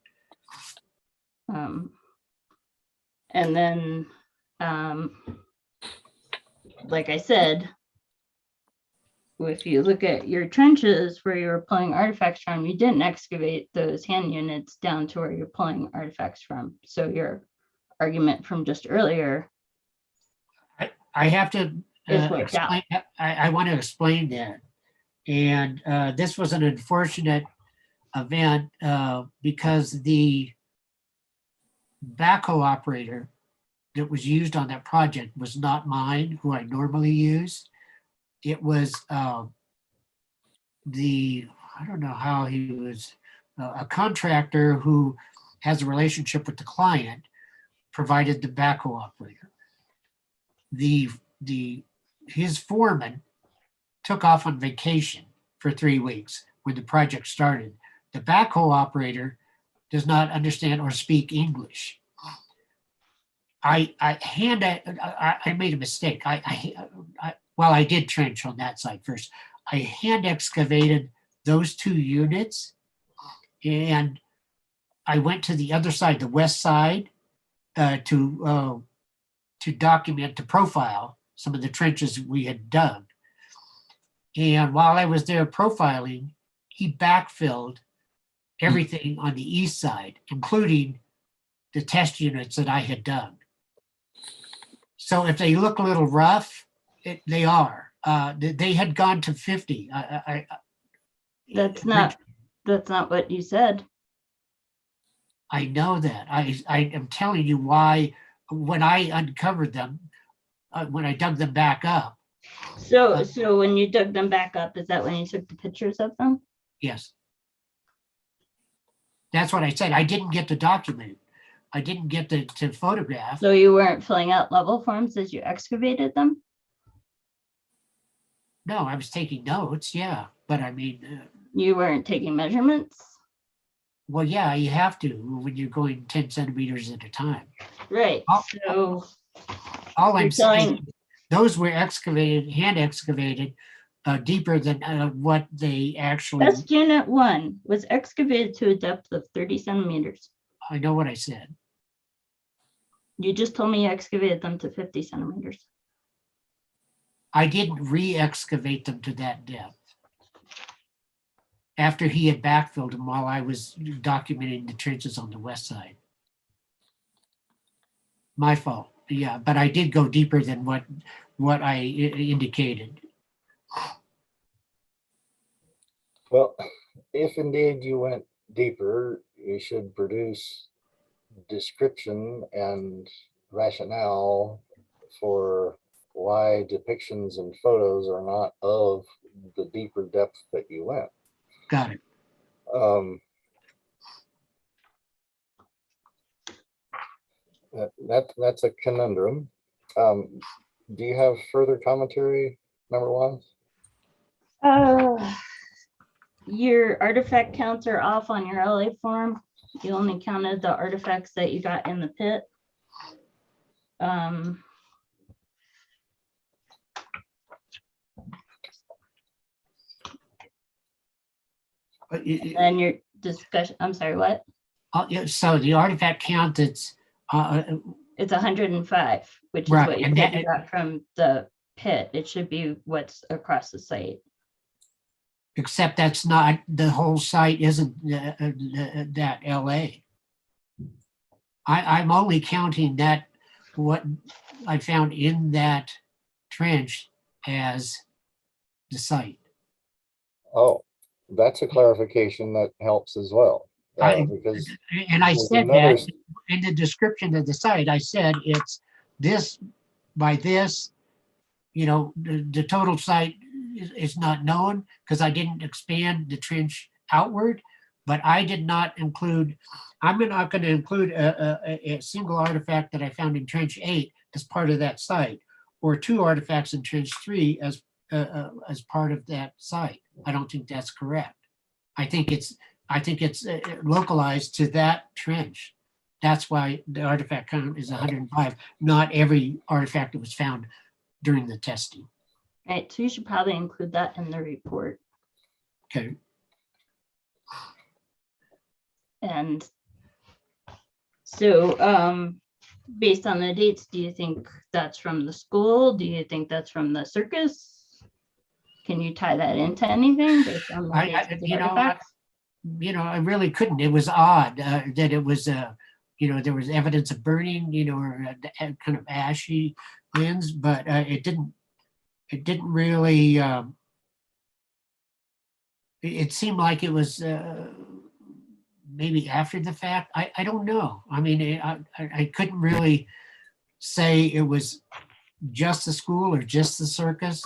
E: And then, like I said, if you look at your trenches where you're pulling artifacts from, you didn't excavate those hand units down to where you're pulling artifacts from. So your argument from just earlier,
H: I have to
E: It's worked out.
H: explain, I want to explain that. And this was an unfortunate event because the backhoe operator that was used on that project was not mine, who I normally use. It was I don't know how he was, a contractor who has a relationship with the client, provided the backhoe operator. His foreman took off on vacation for 3 weeks when the project started. The backhoe operator does not understand or speak English. I made a mistake. I did trench on that side first. I hand excavated those 2 units, and I went to the other side, the west side, to document, to profile some of the trenches we had dug. And while I was there profiling, he backfilled everything on the east side, including the test units that I had dug. So if they look a little rough, they are. They had gone to 50.
E: that's not what you said.
H: I know that. I am telling you why, when I uncovered them, when I dug them back up.
E: So when you dug them back up, is that when you took the pictures of them?
H: Yes. That's what I said. I didn't get to document. I didn't get to photograph.
E: So you weren't filling out level forms as you excavated them?
H: No, I was taking notes, yeah. But I mean,
E: You weren't taking measurements?
H: well, yeah, you have to when you're going 10 centimeters at a time.
E: Right,
H: Oh.
E: so
H: All
E: You're
H: I'm saying,
E: telling-
H: those were excavated, hand excavated, deeper than what they actually,
E: test unit 1 was excavated to a depth of 30 centimeters.
H: I know what I said.
E: You just told me you excavated them to 50 centimeters.
H: I didn't re-excavate them to that depth. After he had backfilled them while I was documenting the trenches on the west side. My fault, yeah, but I did go deeper than what I indicated.
B: Well, if indeed you went deeper, you should produce description and rationale for why depictions and photos are not of the deeper depth that you went.
H: Got it.
B: That's a conundrum. Do you have further commentary, number one?
E: Your artifact counts are off on your LA form. You only counted the artifacts that you got in the pit. And your discussion, I'm sorry, what?
H: Yeah, so the artifact count, it's
E: 105, which is
H: Right,
E: what you
H: and
E: said
H: that-
E: you got from the pit. It should be what's across the site.
H: except that's not, the whole site isn't that LA. I'm only counting that, what I found in that trench as the site.
B: Oh, that's a clarification that helps as well. Because
H: And I
B: there's
H: said
B: another-
H: that in the description of the site, I said it's this by this, the total site is not known because I didn't expand the trench outward, but I did not include, I'm not going to include a single artifact that I found in trench 8 as part of that site, or 2 artifacts in trench 3 as part of that site. I don't think that's correct. I think it's localized to that trench. That's why the artifact count is 105, not every artifact that was found during the testing.
E: Right, so you should probably include that in the report.
H: Okay.
E: And so, based on the dates, do you think that's from the school? Do you think that's from the circus? Can you tie that into anything based on the dates of the artifacts?
H: I really couldn't. It was odd that it was, there was evidence of burning, or kind of ashy lands, but it didn't really, it seemed like it was maybe after the fact. I don't know. I mean, I couldn't really say it was just the school or just the circus.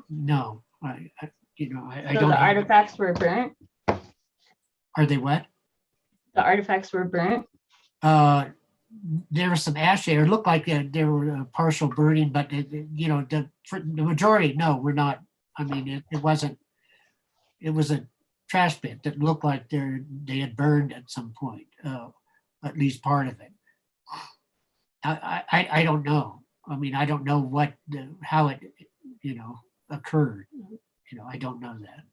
H: No, I
E: So
H: don't.
E: the artifacts were burnt?
H: Are they what?
E: The artifacts were burnt?
H: There was some ash there. It looked like there were a partial burning, but the majority, no, we're not. I mean, it wasn't. It was a trash pit that looked like they had burned at some point, at least part of it. I don't know. I mean, I don't know how it occurred. I don't know that.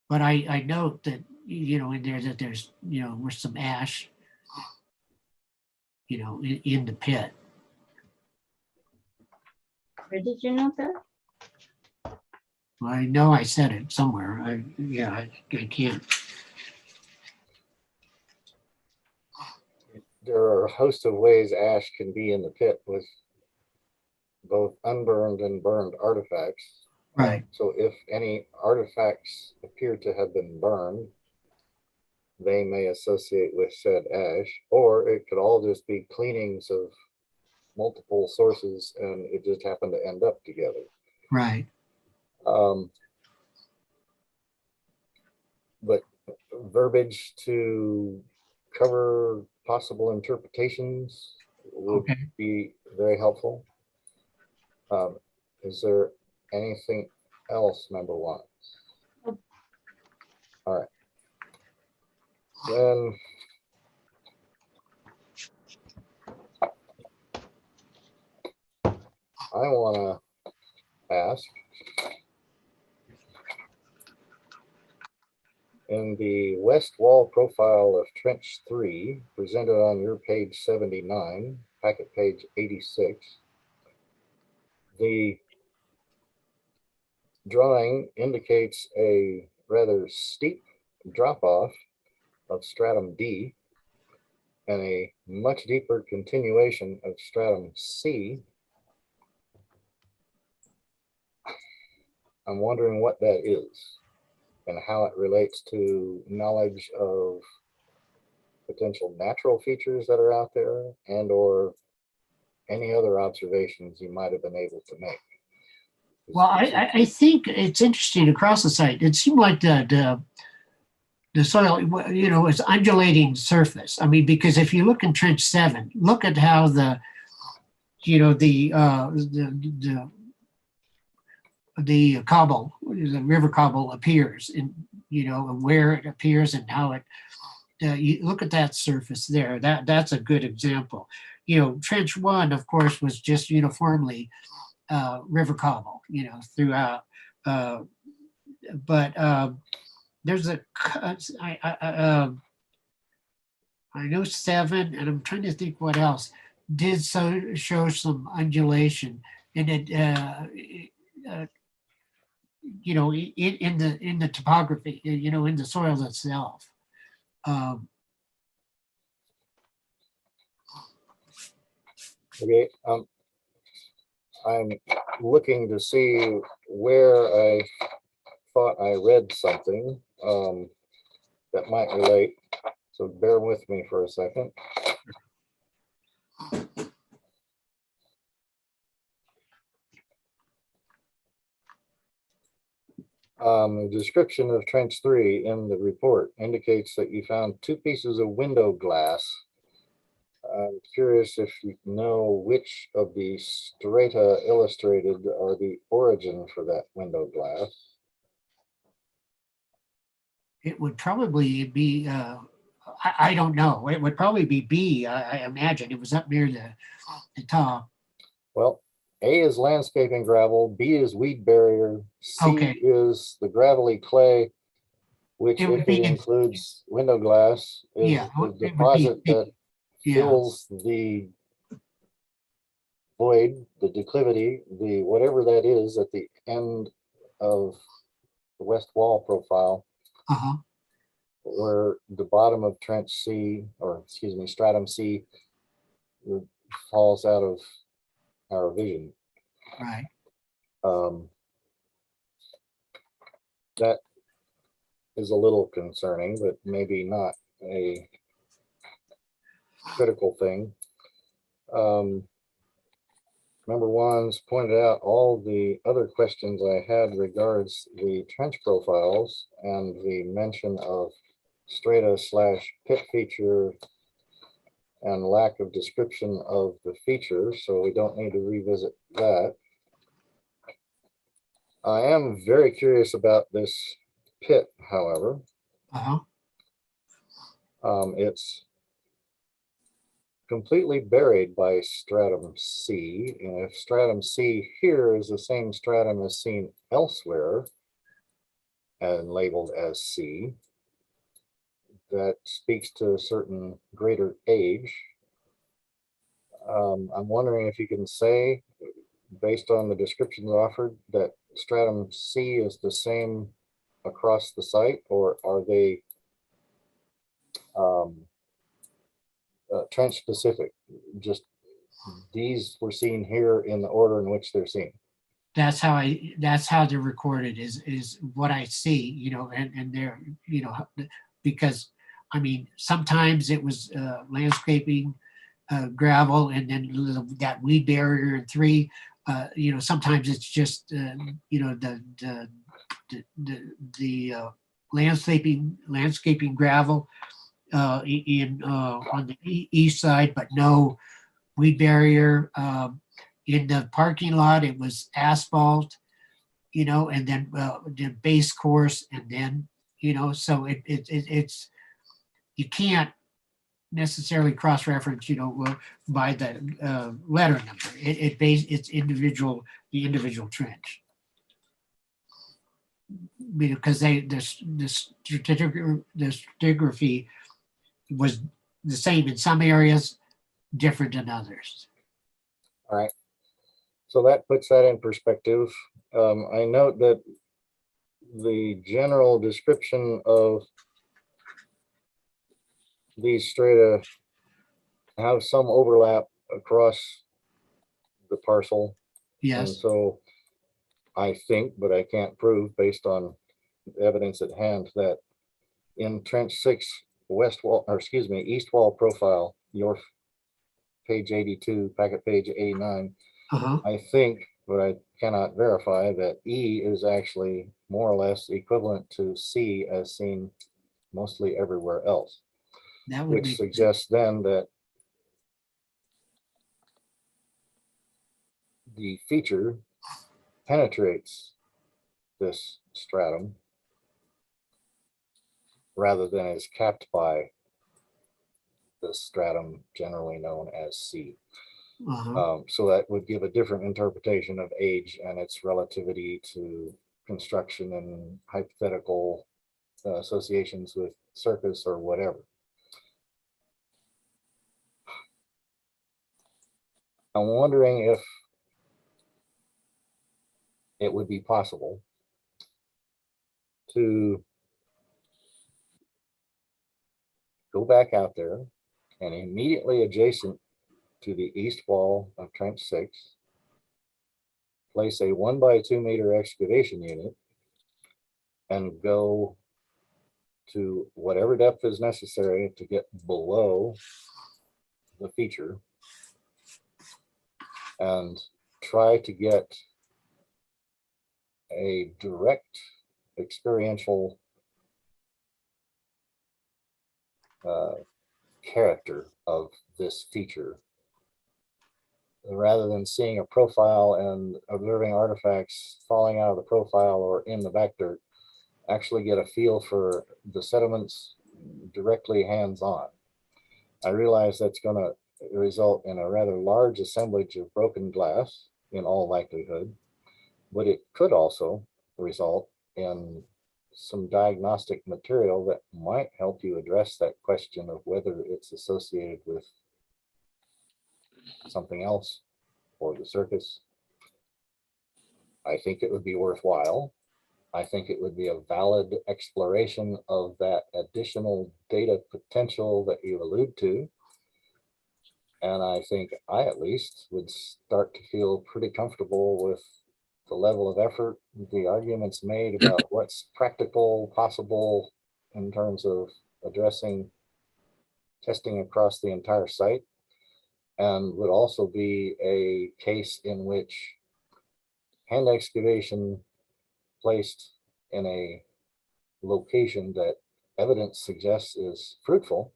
H: But I note that in there that there's was some ash in the pit.
E: Where did you note that?
H: Well, I know I said it somewhere. I can't.
B: There are a host of ways ash can be in the pit with both unburned and burned artifacts.
H: Right.
B: So if any artifacts appear to have been burned, they may associate with said ash, or it could all just be cleanings of multiple sources and it just happened to end up together.
H: Right.
B: But verbiage to cover possible interpretations would
H: Okay.
B: be very helpful. Is there anything else, number one? All right. Then I want to ask, in the west wall profile of trench 3 presented on your page 79, packet page 86, the drawing indicates a rather steep drop off of stratum D and a much deeper continuation of stratum C. I'm wondering what that is and how it relates to knowledge of potential natural features that are out there and or any other observations you might have been able to make.
H: Well, I think it's interesting across the site. It seemed like the the soil, you know, is undulating surface. I mean, because if you look in trench 7, look at how the, you know, the cobble, the river cobble appears, and you know, and where it appears and how it. You look at that surface there. That's a good example. You know, trench 1, of course, was just uniformly river cobble. You know, throughout. But there's a I know 7, and I'm trying to think what else did show some undulation, and it you know, in the topography, you know, in the soil itself.
B: Okay, I'm looking to see where I thought I read something that might relate. So bear with me for a second. The description of trench 3 in the report indicates that you found 2 pieces of window glass. I'm curious if you know which of the strata illustrated are the origin for that window glass.
H: It would probably be, I don't know. It would probably be B, I imagine. It was up near the top.
B: Well, A is landscaping gravel, B is weed barrier, C
H: Okay.
B: is the gravelly clay, which
H: It would
B: if
H: be
B: it
H: in-
B: includes window glass, is
H: Yeah,
B: the
H: it would be
B: deposit
H: B.
B: that
H: Yeah,
B: fills the void, the declivity, the whatever that is at the end of the west wall profile,
H: uh-huh,
B: where the bottom of trench C, or excuse me, stratum C falls out of our vision.
H: right.
B: That is a little concerning, but maybe not a critical thing. Number 1's pointed out all the other questions I had regards the trench profiles and the mention of strata/pit feature and lack of description of the features, so we don't need to revisit that. I am very curious about this pit, however.
H: Uh-huh,
B: It's completely buried by stratum C, and if stratum C here is the same stratum as seen elsewhere and labeled as C, that speaks to a certain greater age. I'm wondering if you can say, based on the descriptions offered, that stratum C is the same across the site, or are they trench specific? Just these were seen here in the order in which they're seen.
H: that's how they're recorded is what I see, you know, and they're, you know, because, I mean, sometimes it was landscaping, gravel, and then that weed barrier in 3, you know, sometimes it's just, you know, the landscaping gravel in on the east side, but no weed barrier. In the parking lot, it was asphalt, you know, and then the base course, and then, you know, so it's, you can't necessarily cross-reference, you know, by the letter number. It's individual, the individual trench. Because the stratigraphy was the same in some areas, different in others.
B: All right. So that puts that in perspective. I note that the general description of these strata have some overlap across the parcel. And
H: Yes,
B: so I think, but I can't prove based on evidence at hand, that in trench 6 west wall, or excuse me, east wall profile, your page 82, packet page 89,
H: uh-huh,
B: I think, but I cannot verify, that E is actually more or less equivalent to C as seen mostly everywhere else,
H: That would
B: which
H: make,
B: suggests then that the feature penetrates this stratum rather than is capped by the stratum generally known as C. So that would give a different interpretation of age and its relativity to construction and hypothetical associations with surface or whatever. I'm wondering if it would be possible to go back out there and immediately adjacent to the east wall of Trench 6, place a 1 by 2 meter excavation unit and go to whatever depth is necessary to get below the feature and try to get a direct experiential character of this feature, rather than seeing a profile and observing artifacts falling out of the profile or in the back dirt. Actually get a feel for the sediments directly hands-on. I realize that's going to result in a rather large assemblage of broken glass in all likelihood, but it could also result in some diagnostic material that might help you address that question of whether it's associated with something else or the circus. I think it would be worthwhile. I think it would be a valid exploration of that additional data potential that you allude to. And I think I at least would start to feel pretty comfortable with the level of effort, the arguments made about what's practical, possible in terms of addressing testing across the entire site, and would also be a case in which hand excavation placed in a location that evidence suggests is fruitful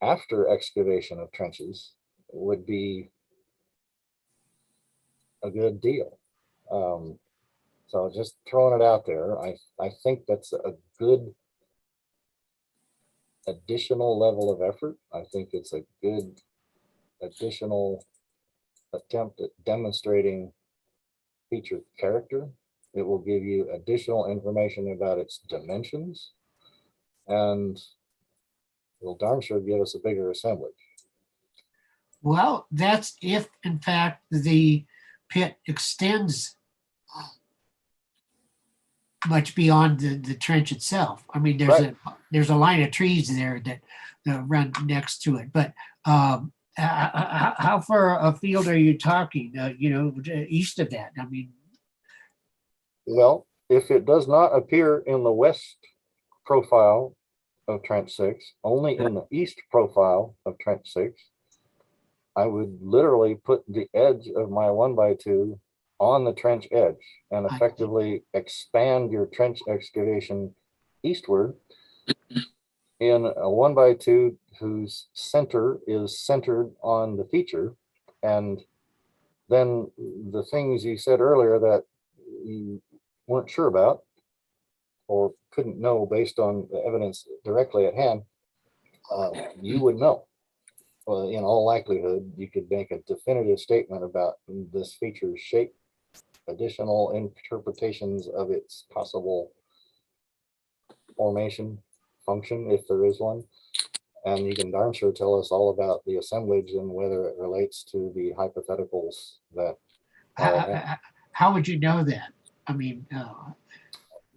B: after excavation of trenches would be a good deal. So just throwing it out there, I think that's a good additional level of effort. I think it's a good additional attempt at demonstrating feature character. It will give you additional information about its dimensions, and it'll darn sure give us a bigger assemblage.
H: well, that's if in fact the pit extends much beyond the trench itself. I mean, there's a line of trees there that run next to it, but how far afield are you talking? East of that? I mean,
B: Well, if it does not appear in the west profile of Trench 6, only in the east profile of Trench 6, I would literally put the edge of my 1 by 2 on the trench edge and effectively expand your trench excavation eastward in a 1 by 2 whose center is centered on the feature. And then the things you said earlier that you weren't sure about or couldn't know based on the evidence directly at hand, you would know. Well, in all likelihood, you could make a definitive statement about this feature's shape, additional interpretations of its possible formation function, if there is one. And you can darn sure tell us all about the assemblage and whether it relates to the hypotheticals that
H: how would you know that? I mean,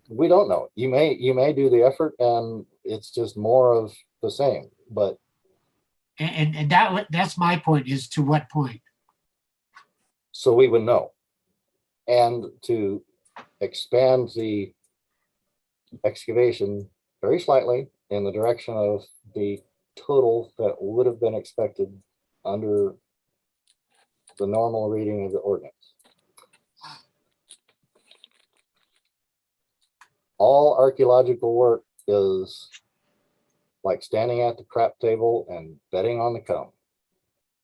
B: we don't know. You may do the effort and it's just more of the same, but
H: and that's my point, is to what point?
B: so we would know. And to expand the excavation very slightly in the direction of the total that would have been expected under the normal reading of the ordinance. All archaeological work is like standing at the crap table and betting on the come,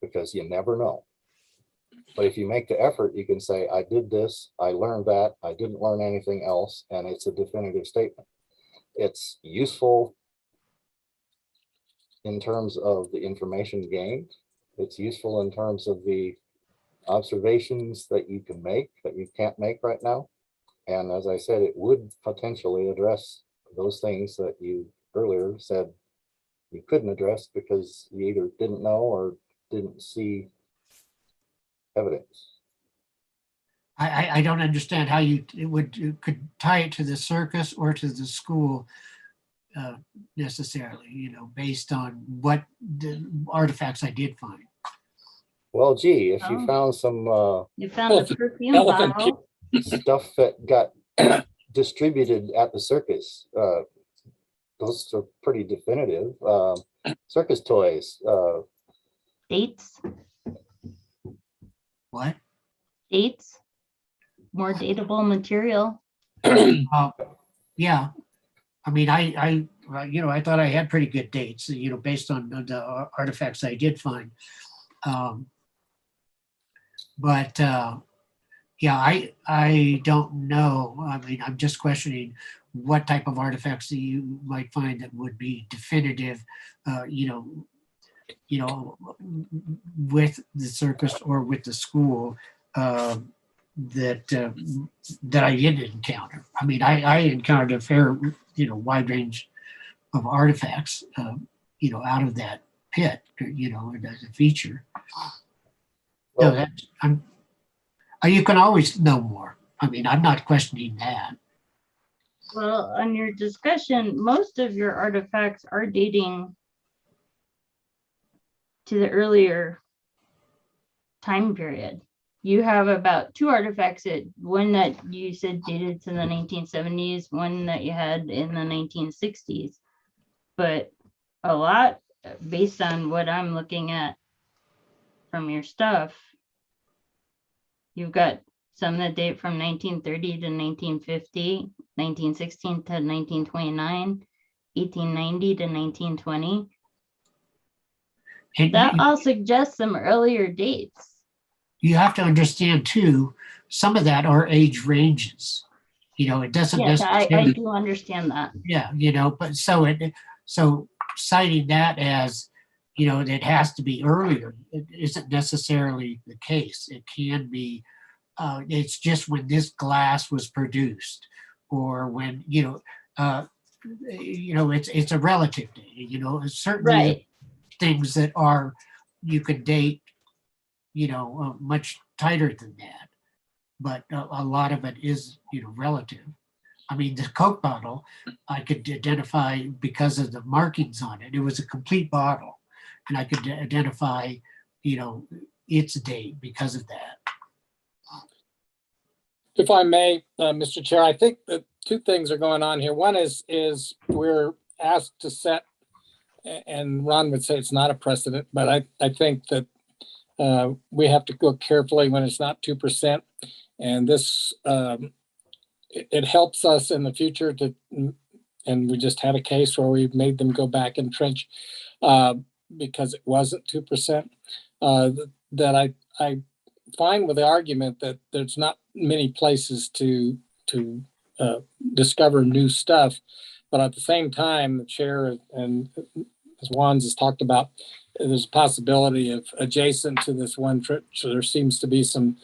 B: because you never know. But if you make the effort, you can say, I did this, I learned that, I didn't learn anything else, and it's a definitive statement. It's useful in terms of the information gained. It's useful in terms of the observations that you can make that you can't make right now. And as I said, it would potentially address those things that you earlier said you couldn't address because you either didn't know or didn't see evidence.
H: I don't understand how you could tie it to the circus or to the school necessarily, you know, based on what the artifacts I did find.
B: Well, gee, if you
E: Oh.
B: found some
E: You found a perfume
D: Elephant
E: bottle.
B: stuff that got distributed at the circus, those are pretty definitive. Circus toys,
E: Dates,
H: What?
E: dates, more dateable material.
H: Yeah, I mean, I you know, I thought I had pretty good dates, you know, based on the artifacts I did find. But yeah, I don't know. I mean, I'm just questioning what type of artifacts that you might find that would be definitive, you know, with the circus or with the school, that I didn't encounter. I mean, I encountered a fair, you know, wide range of artifacts, you know, out of that pit, you know, as a feature.
B: well,
H: No, that you can always know more. I mean, I'm not questioning that.
E: Well, on your discussion, most of your artifacts are dating to the earlier time period. You have about 2 artifacts, one that you said dated to the 1970s, one that you had in the 1960s. But a lot, based on what I'm looking at from your stuff, you've got some that date from 1930 to 1950, 1916 to 1929, 1890 to 1920.
H: And
E: That all suggests some earlier dates.
H: you have to understand too, some of that are age ranges. You know, it doesn't
E: Yes, I
H: necessarily,
E: do understand that.
H: yeah, you know, but so citing that as, you know, it has to be earlier, it isn't necessarily the case. It can be, it's just when this glass was produced, or when, you know, it's a relative date. You know, certainly
E: Right.
H: things that are, you could date, you know, much tighter than that, but a lot of it is, you know, relative. I mean, the Coke bottle, I could identify because of the markings on it. It was a complete bottle, and I could identify, you know, its date because of that.
D: If I may, Mr. Chair, I think that 2 things are going on here. One is we're asked to set, and Ron would say it's not a precedent, but I think that we have to go carefully when it's not 2%. And this, it helps us in the future to, and we just had a case where we made them go back and trench because it wasn't 2%. That I find with the argument that there's not many places to discover new stuff, but at the same time, the chair and as Juan's has talked about, there's a possibility of adjacent to this one trip. So there seems to be some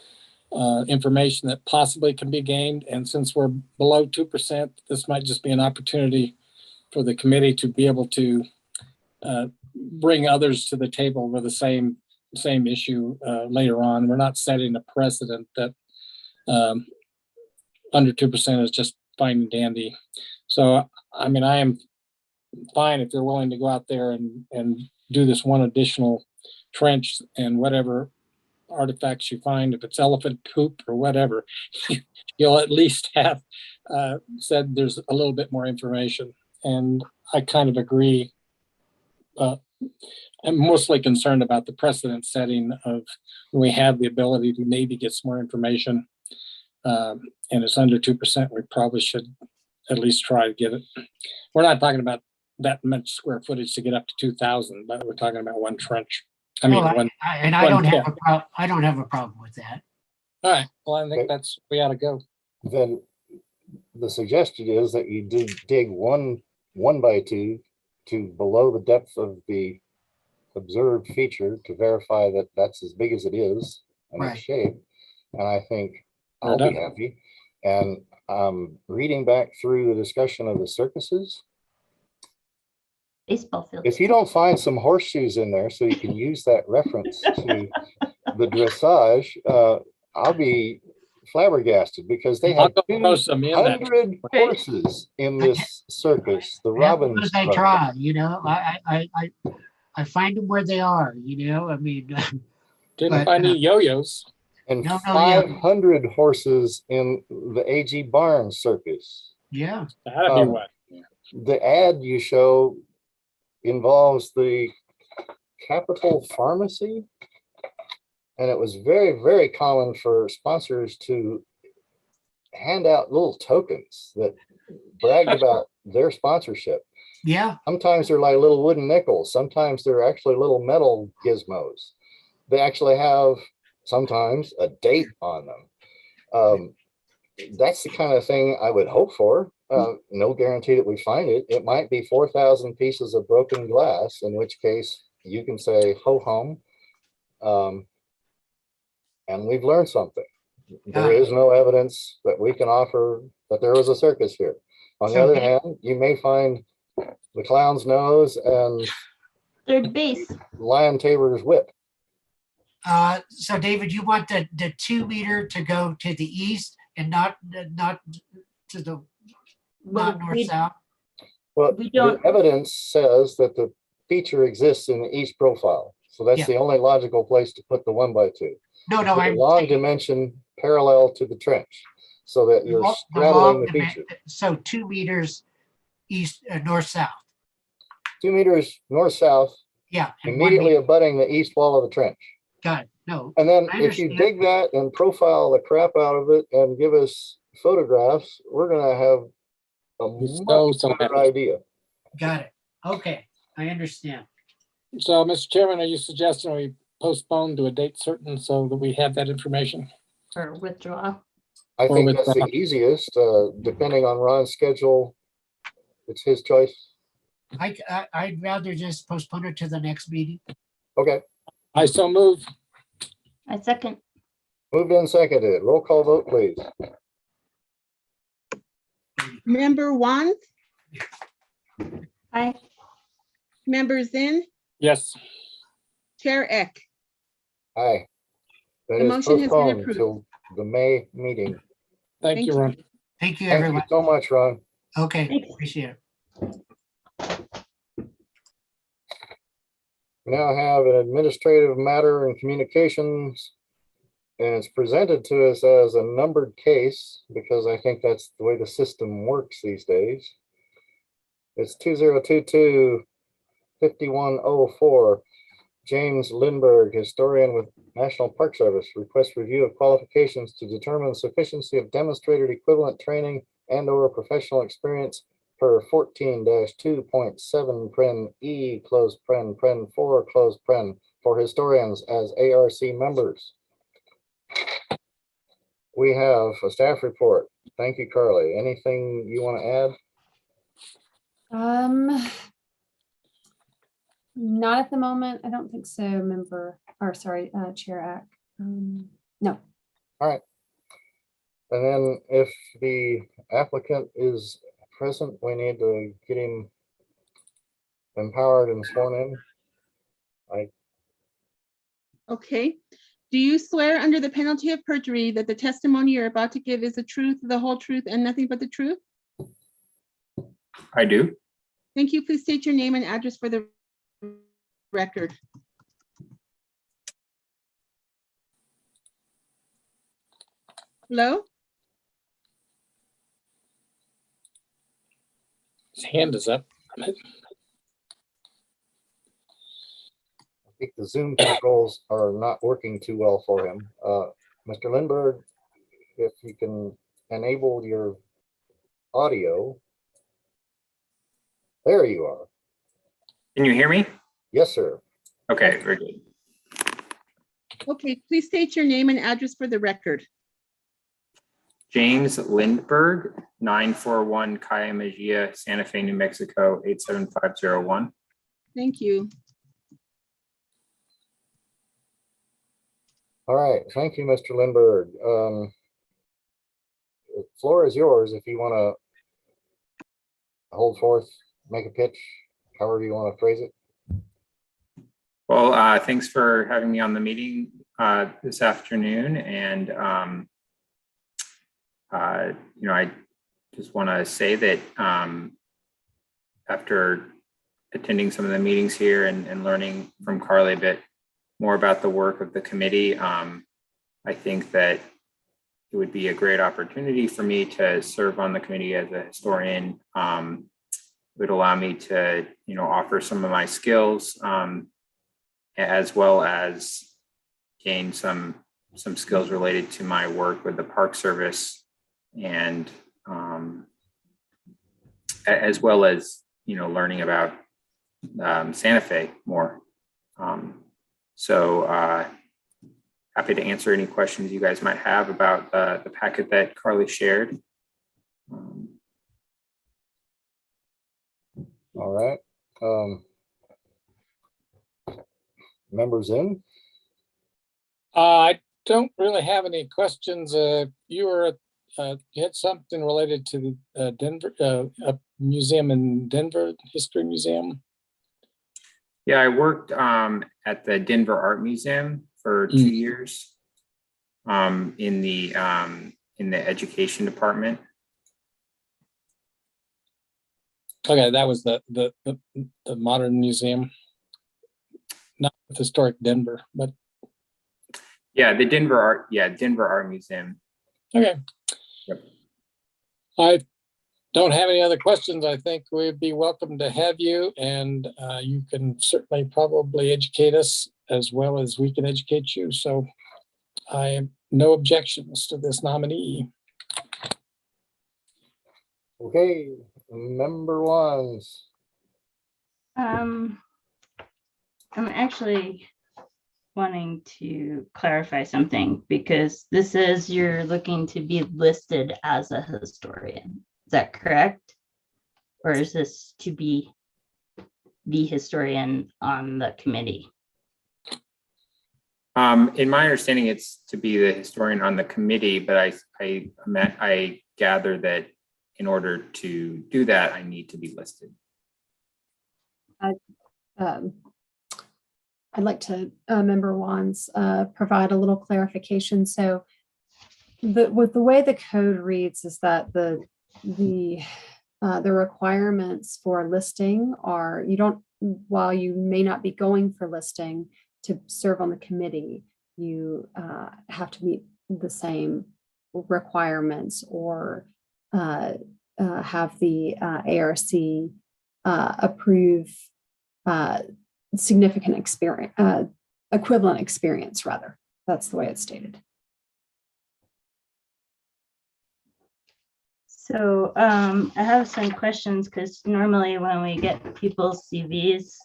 D: information that possibly can be gained. And since we're below 2%, this might just be an opportunity for the committee to be able to bring others to the table with the same issue later on. We're not setting a precedent that under 2% is just fine and dandy. So, I mean, I am fine if you're willing to go out there and do this one additional trench, and whatever artifacts you find, if it's elephant poop or whatever, you'll at least have said there's a little bit more information. And I kind of agree. I'm mostly concerned about the precedent setting of when we have the ability to maybe get some more information, and it's under 2%, we probably should at least try to get it. We're not talking about that much square footage to get up to 2,000, but we're talking about one trench. I
H: Oh,
D: mean,
H: I
D: one.
H: don't have
D: pit.
H: I don't have a problem with that.
D: All right, well, I think
B: Okay.
D: that's, we ought to go.
B: Then the suggestion is that you do dig 1x2 to below the depth of the observed feature to verify that that's as big as it is and
H: Right.
B: its shape. And I think
D: We're
B: I'll be
D: done.
B: happy. And reading back through the discussion of the circuses,
E: Baseball field.
B: if you don't find some horseshoes in there so you can use that reference to the dressage, I'll be flabbergasted because they
D: I'll
B: had
D: go throw some in that.
B: 200 horses in this circus, the Robbins.
H: I
B: Run.
H: try, you know, I find them where they are, you know, I mean,
D: Didn't
H: but,
D: find any yo-yos.
B: And
H: No, yeah.
B: 500 horses in the AG Barn circus.
H: yeah,
D: That'd be
B: Um,
D: what?
B: The ad you show involves the Capital Pharmacy. And it was very, very common for sponsors to hand out little tokens that bragged about their sponsorship.
H: yeah,
B: Sometimes they're like little wooden nickels. Sometimes they're actually little metal gizmos. They actually have sometimes a date on them. That's the kind of thing I would hope for. No guarantee that we find it. It might be 4,000 pieces of broken glass, in which case you can say ho hum. And we've learned something. There is no evidence that we can offer that there was a circus here. On the
H: So
B: other
H: Dave-
B: hand, you may find the clown's nose and
E: Third base.
B: Lion Tabor's whip.
H: so David, you want the 2 meter to go to the east and not to the,
E: Well,
H: not north,
E: we,
H: south?
B: Well,
E: We
B: the
E: don't-
B: evidence says that the feature exists in the east profile. So that's
H: Yeah.
B: the only logical place to put the 1x2.
H: No, no,
B: Put a
H: I'm
B: long
H: saying
B: dimension parallel to the trench so that you're
H: the
B: straddling
H: long
B: the
H: dimen-
B: feature.
H: So 2 meters east, north, south.
B: 2 meters north-south,
H: Yeah. and 1
B: immediately
H: meter.
B: abutting the east wall of the trench.
H: Got it. No,
B: And then
H: I
B: if you
H: understand.
B: dig that and profile the crap out of it and give us photographs, we're gonna have a
D: He's
B: much
D: so
B: better
D: happy.
B: idea.
H: got it. Okay, I understand.
D: So, Mr. Chairman, are you suggesting we postpone to a date certain so that we have that information?
E: or withdraw.
B: I
D: Or
B: think that's the
D: withdraw.
B: easiest, depending on Ron's schedule. It's his choice.
H: I'd rather just postpone it to the next meeting.
B: Okay,
D: I so move.
E: I second.
B: moved and seconded. Roll call vote, please.
C: Member Wan,
E: Aye.
C: Member Zinn,
D: Yes.
C: Chair Eck.
B: Aye. That
C: The
B: is
C: motion has been
B: postponed
C: approved.
B: till the May meeting.
D: Thank
C: Thank
D: you,
C: you.
D: Ron.
H: Thank you,
B: Thank you
H: everyone.
B: so much, Ron.
H: Okay,
E: Thanks.
H: appreciate it.
B: We now have an administrative matter and communications. And it's presented to us as a numbered case because I think that's the way the system works these days. It's 2022-5104. James Lindbergh, historian with National Park Service, requests review of qualifications to determine the sufficiency of demonstrated equivalent training and or professional experience per 14-2.7 pren E closed pren 4 closed pren for historians as ARC members. We have a staff report. Thank you, Carly. Anything you want to add?
A: Not at the moment. I don't think so, Chair Ack. No.
B: And then if the applicant is present, we need to get him empowered and sworn in.
C: Okay. Do you swear under the penalty of perjury that the testimony you're about to give is the truth, the whole truth, and nothing but the truth?
I: I do.
C: Thank you. Please state your name and address for the record. Hello?
D: His hand is up.
B: I think the Zoom controls are not working too well for him. Mr. Lindbergh, if you can enable your audio. There you are.
I: Can you hear me?
B: Yes, sir.
I: Okay, very good.
C: Okay, please state your name and address for the record.
I: James Lindberg, 941 Calle Mejia, Santa Fe, New Mexico, 87501.
C: Thank you.
B: All right. Thank you, Mr. Lindberg. The floor is yours if you want to hold forth, make a pitch, however you want to phrase it.
I: Well, thanks for having me on the meeting this afternoon. And, I just want to say that after attending some of the meetings here and learning from Carly a bit more about the work of the committee, I think that it would be a great opportunity for me to serve on the committee as a historian. It would allow me to, offer some of my skills, as well as gain some skills related to my work with the Park Service, and as well as learning about Santa Fe more. So happy to answer any questions you guys might have about the packet that Carly shared.
B: All right. Members in?
D: I don't really have any questions. You had something related to the Denver, a museum in Denver, History Museum.
I: Yeah, I worked at the Denver Art Museum for 2 years in the education department.
D: Okay, that was the modern museum, not historic Denver, but
I: Yeah, the Denver Art Museum.
D: okay.
I: Yep.
D: I don't have any other questions. I think we'd be welcome to have you, and you can certainly probably educate us as well as we can educate you. So I have no objections to this nominee.
B: Okay, member ones.
E: I'm actually wanting to clarify something, because this says you're looking to be listed as a historian. Is that correct? Or is this to be the historian on the committee?
I: In my understanding, it's to be the historian on the committee, but I gather that in order to do that, I need to be listed.
A: I'd like to, Member Wands, provide a little clarification. So with the way the code reads is that the requirements for listing are, while you may not be going for listing to serve on the committee, you have to meet the same requirements or have the ARC approve significant experience, equivalent experience, rather. That's the way it's stated.
E: So I have some questions, because normally when we get people's CVs,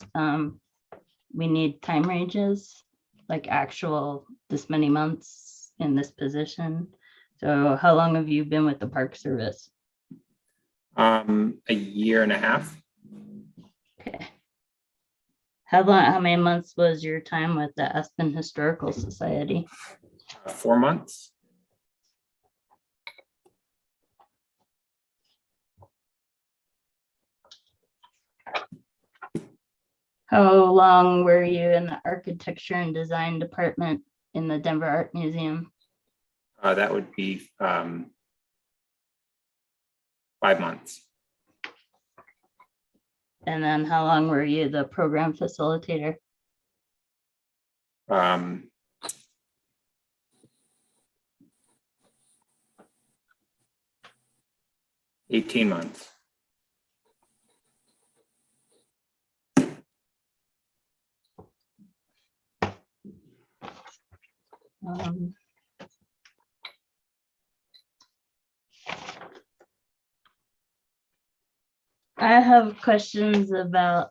E: we need time ranges, like actual this many months in this position. So how long have you been with the Park Service?
I: A year and a half.
E: Okay. How many months was your time with the Aspen Historical Society?
I: 4 months.
E: How long were you in the architecture and design department in the Denver Art Museum?
I: That would be 5 months.
E: And then how long were you the program facilitator?
I: 18 months.
E: I have questions about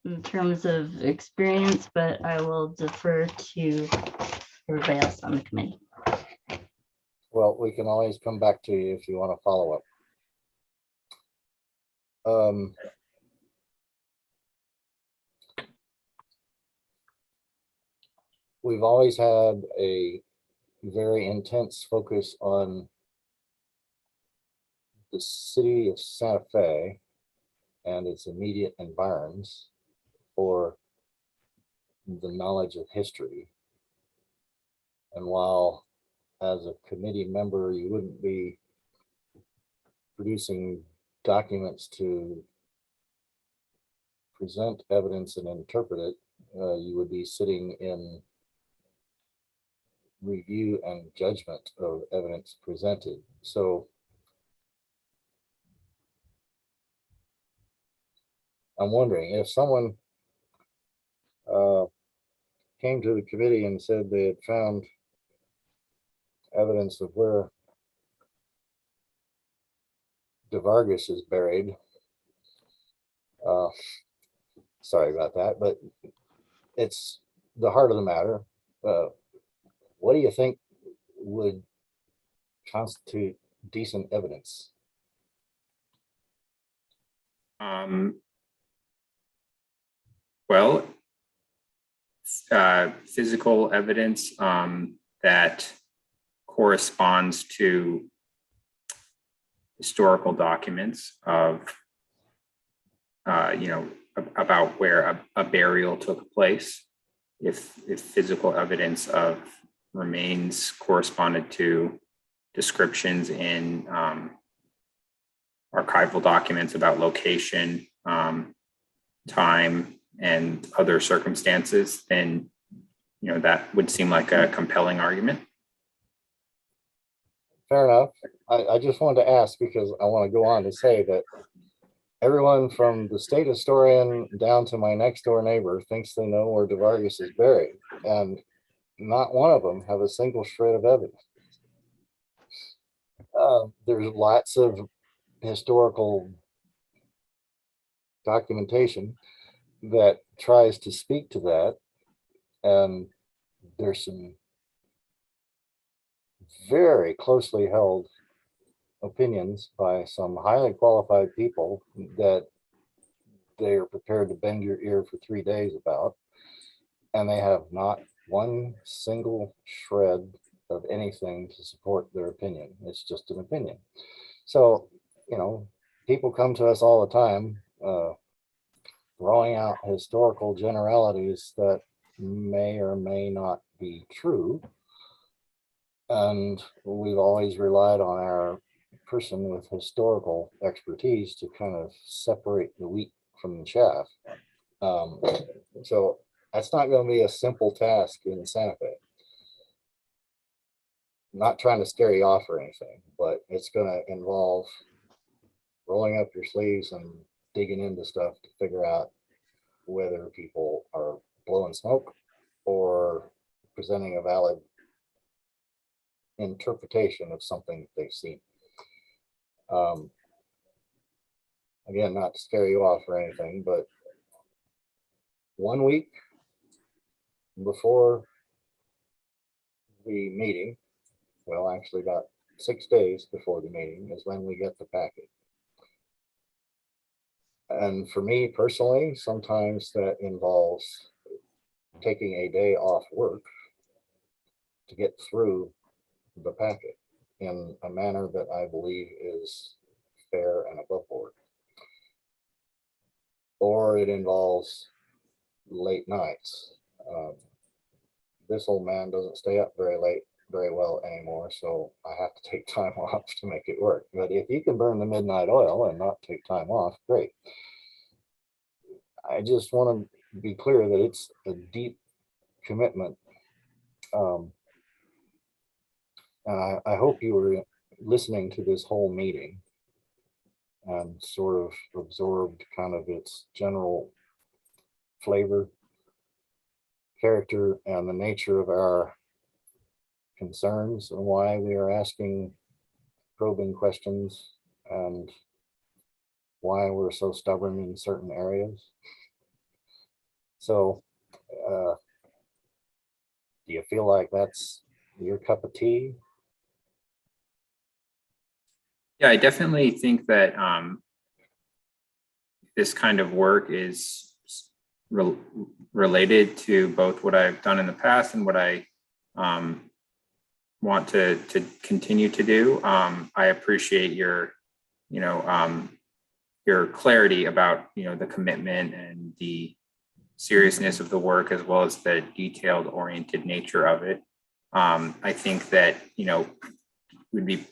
E: in terms of experience, but I will defer to everybody else on the committee.
B: Well, we can always come back to you if you want to follow up. We've always had a very intense focus on the city of Santa Fe and its immediate environs for the knowledge of history. And while as a committee member, you wouldn't be producing documents to present evidence and interpret it, you would be sitting in review and judgment of evidence presented. So I'm wondering if someone came to the committee and said they had found evidence of where De Vargas is buried. Sorry about that, but it's the heart of the matter. What do you think would constitute decent evidence?
I: Well, physical evidence that corresponds to historical documents of, about where a burial took place. If physical evidence of remains corresponded to descriptions in archival documents about location, time, and other circumstances, then that would seem like a compelling argument.
B: Fair enough. I just wanted to ask because I want to go on to say that everyone from the state historian down to my next door neighbor thinks they know where De Vargas is buried, and not one of them have a single shred of evidence. There's lots of historical documentation that tries to speak to that, and there's some very closely held opinions by some highly qualified people that they are prepared to bend your ear for 3 days about, and they have not one single shred of anything to support their opinion. It's just an opinion. So, people come to us all the time throwing out historical generalities that may or may not be true. And we've always relied on our person with historical expertise to kind of separate the wheat from the chaff. So that's not going to be a simple task in Santa Fe. Not trying to scare you off or anything, but it's going to involve rolling up your sleeves and digging into stuff to figure out whether people are blowing smoke or presenting a valid interpretation of something they've seen. Again, not to scare you off or anything, but 1 week before the meeting, well, actually about 6 days before the meeting is when we get the packet. And for me personally, sometimes that involves taking a day off work to get through the packet in a manner that I believe is fair and above board. Or it involves late nights. This old man doesn't stay up very well anymore, so I have to take time off to make it work. But if you can burn the midnight oil and not take time off, great. I just want to be clear that it's a deep commitment. And I hope you were listening to this whole meeting and sort of absorbed kind of its general flavor, character, and the nature of our concerns and why we are asking probing questions and why we're so stubborn in certain areas. So, do you feel like that's your cup of tea?
I: Yeah, I definitely think that this kind of work is related to both what I've done in the past and what I want to continue to do. I appreciate your clarity about the commitment and the seriousness of the work, as well as the detailed oriented nature of it. I think that would be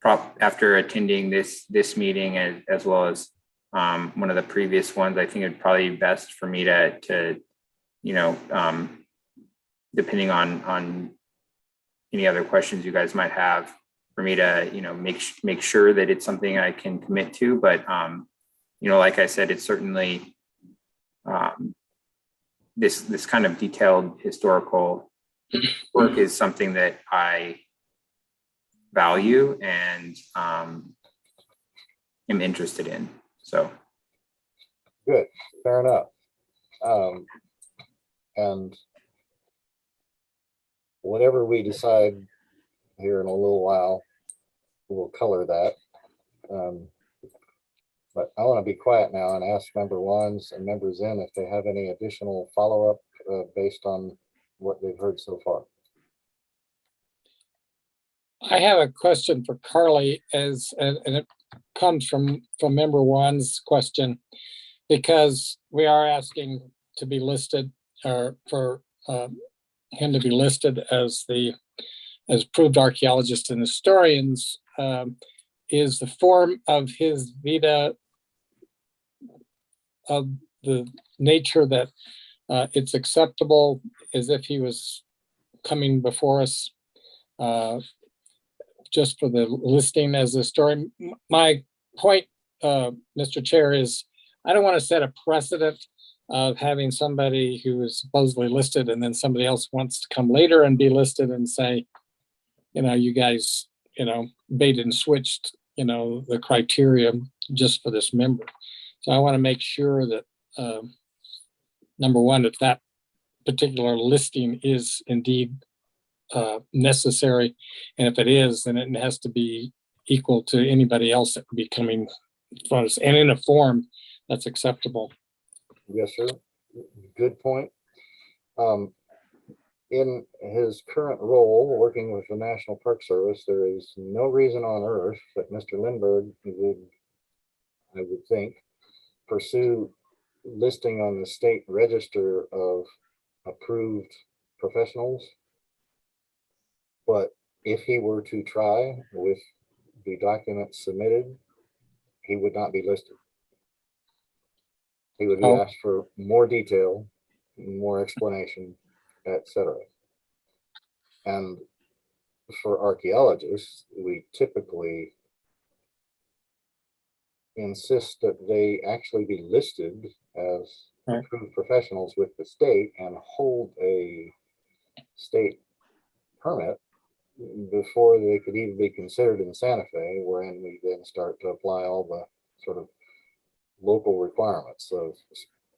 I: after attending this meeting as well as one of the previous ones, I think it'd probably be best for me to depending on any other questions you guys might have, for me to make sure that it's something I can commit to. But like I said, it's certainly this kind of detailed historical work is something that I value and am interested in. So
B: good, fair enough. And whatever we decide here in a little while, we'll color that. But I want to be quiet now and ask member ones and members in if they have any additional follow-up based on what they've heard so far.
D: I have a question for Carly, and it comes from member one's question, because we are asking to be listed, or for him to be listed as approved archaeologists and historians. Is the form of his vita of the nature that it's acceptable as if he was coming before us just for the listing as a historian? My point, Mr. Chair, is I don't want to set a precedent of having somebody who is supposedly listed and then somebody else wants to come later and be listed and say, you guys, bait and switched, the criteria just for this member. So I want to make sure that, number one, if that particular listing is indeed necessary, and if it is, then it has to be equal to anybody else that would be coming from us, and in a form that's acceptable.
B: Yes, sir. Good point. In his current role, working with the National Park Service, there is no reason on earth that Mr. Lindbergh would, I would think, pursue listing on the state register of approved professionals. But if he were to try with the documents submitted, he would not be listed. He would be asked for more detail, more explanation, etc. And for archaeologists, we typically insist that they actually be listed as approved professionals with the state and hold a state permit before they could even be considered in Santa Fe, wherein we then start to apply all the sort of local requirements of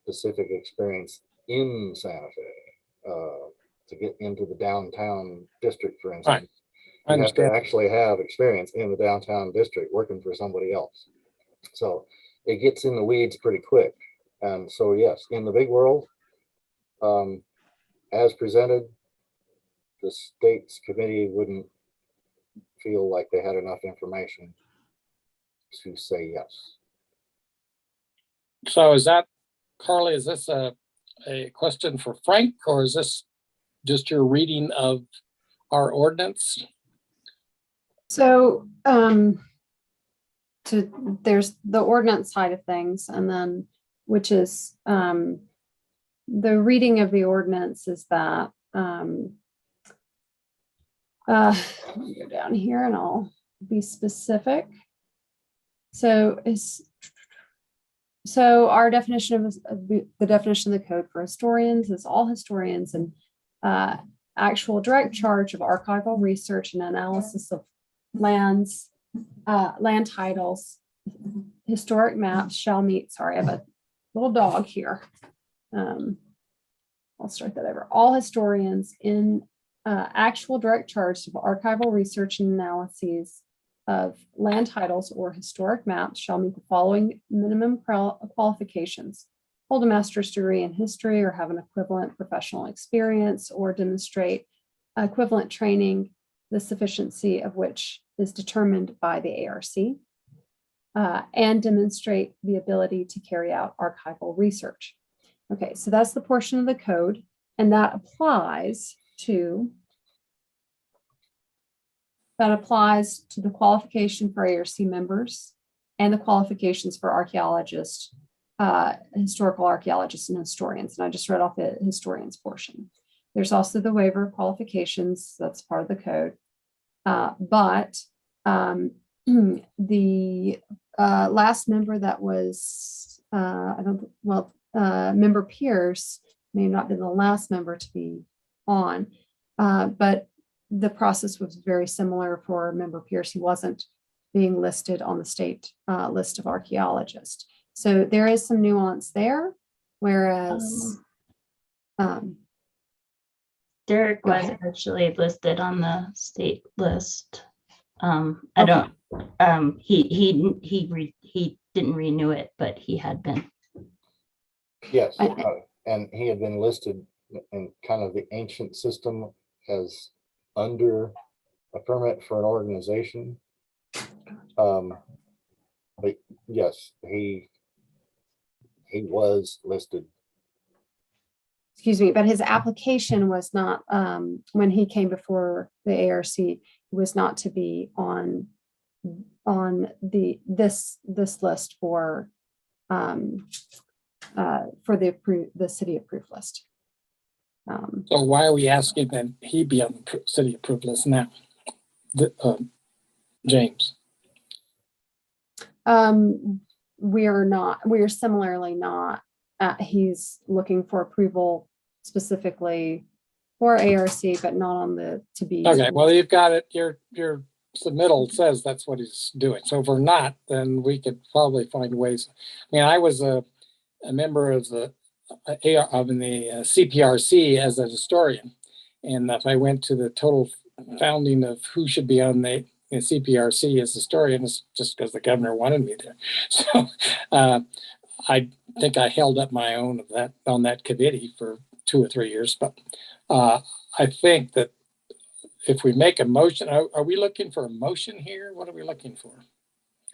B: specific experience in Santa Fe. To get into the downtown district, for instance, you have to actually have experience in the downtown district working for somebody else. So it gets in the weeds pretty quick. And so, yes, in the big world, as presented, the state's committee wouldn't feel like they had enough information to say yes.
D: So is that, Carly, is this a question for Frank, or is this just your reading of our ordinance?
A: So there's the ordinance side of things, and then which is the reading of the ordinance is that let me go down here and I'll be specific. So our definition of the definition of the code for historians is all historians and actual direct charge of archival research and analysis of land titles historic maps shall meet, sorry, I have a little dog here. I'll start that over. All historians in actual direct charge of archival research and analyses of land titles or historic maps shall meet the following minimum qualifications: hold a master's degree in history or have an equivalent professional experience or demonstrate equivalent training, the sufficiency of which is determined by the ARC, and demonstrate the ability to carry out archival research. Okay, so that's the portion of the code, and that applies to the qualification for ARC members and the qualifications for archaeologists, historical archaeologists and historians. And I just read off the historians portion. There's also the waiver of qualifications, that's part of the code. But the last member that was, member Pierce may have not been the last member to be on, but the process was very similar for member Pierce. He wasn't being listed on the state list of archaeologists. So there is some nuance there, whereas
E: Derek was actually listed on the state list. I don't, he didn't renew it, but he had been.
B: Yes, and he had been listed in kind of the ancient system as under a permit for an organization. But yes, he was listed.
A: Excuse me, but his application was not, when he came before the ARC, was not to be on this list for the city approved list.
D: So why are we asking that he be on the city approved list now? James?
A: We are similarly not, he's looking for approval specifically for ARC, but not on the to be.
D: Okay, well, you've got it, your submittal says that's what he's doing. So if we're not, then we could probably find ways. I mean, I was a member of the CPRC as a historian. And if I went to the total founding of who should be on the CPRC as historian, it's just because the governor wanted me there. So I think I held up my own on that committee for 2 or 3 years. But I think that if we make a motion, are we looking for a motion here? What are we looking for?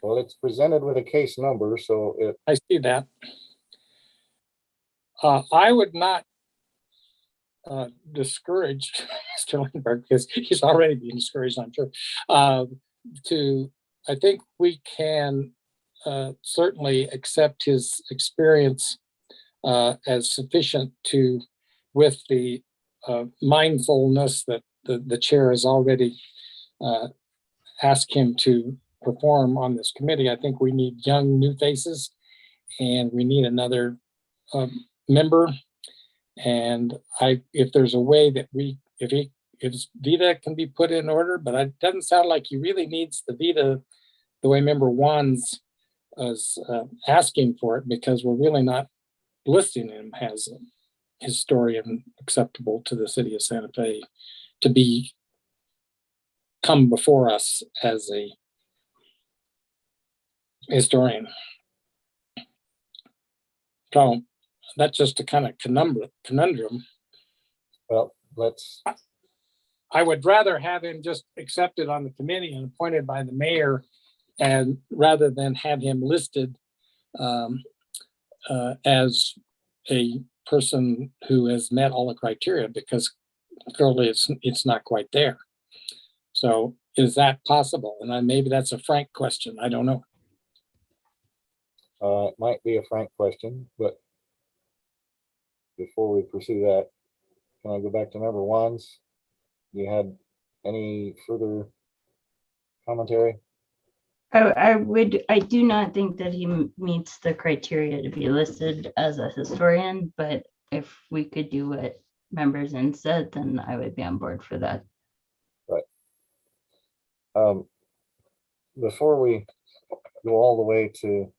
B: Well, it's presented with a case number, so
D: I see that. I would not discourage Mr. Lindbergh, because he's already being discouraged, I'm sure. I think we can certainly accept his experience as sufficient with the mindfulness that the chair has already asked him to perform on this committee. I think we need young new faces, and we need another member. And if there's a way that if Vita can be put in order, but it doesn't sound like he really needs the Vita the way member Wands is asking for it, because we're really not listing him as a historian acceptable to the city of Santa Fe to come before us as a historian. So that's just a kind of conundrum.
B: well,
D: I would rather have him just accepted on the committee and appointed by the mayor, and rather than have him listed as a person who has met all the criteria, because clearly it's not quite there. So is that possible? And then maybe that's a Frank question. I don't know.
B: it might be a Frank question, but before we pursue that, can I go back to number ones? You had any further commentary?
E: I do not think that he meets the criteria to be listed as a historian, but if we could do what members in said, then I would be on board for that.
B: Right. Before we go all the way to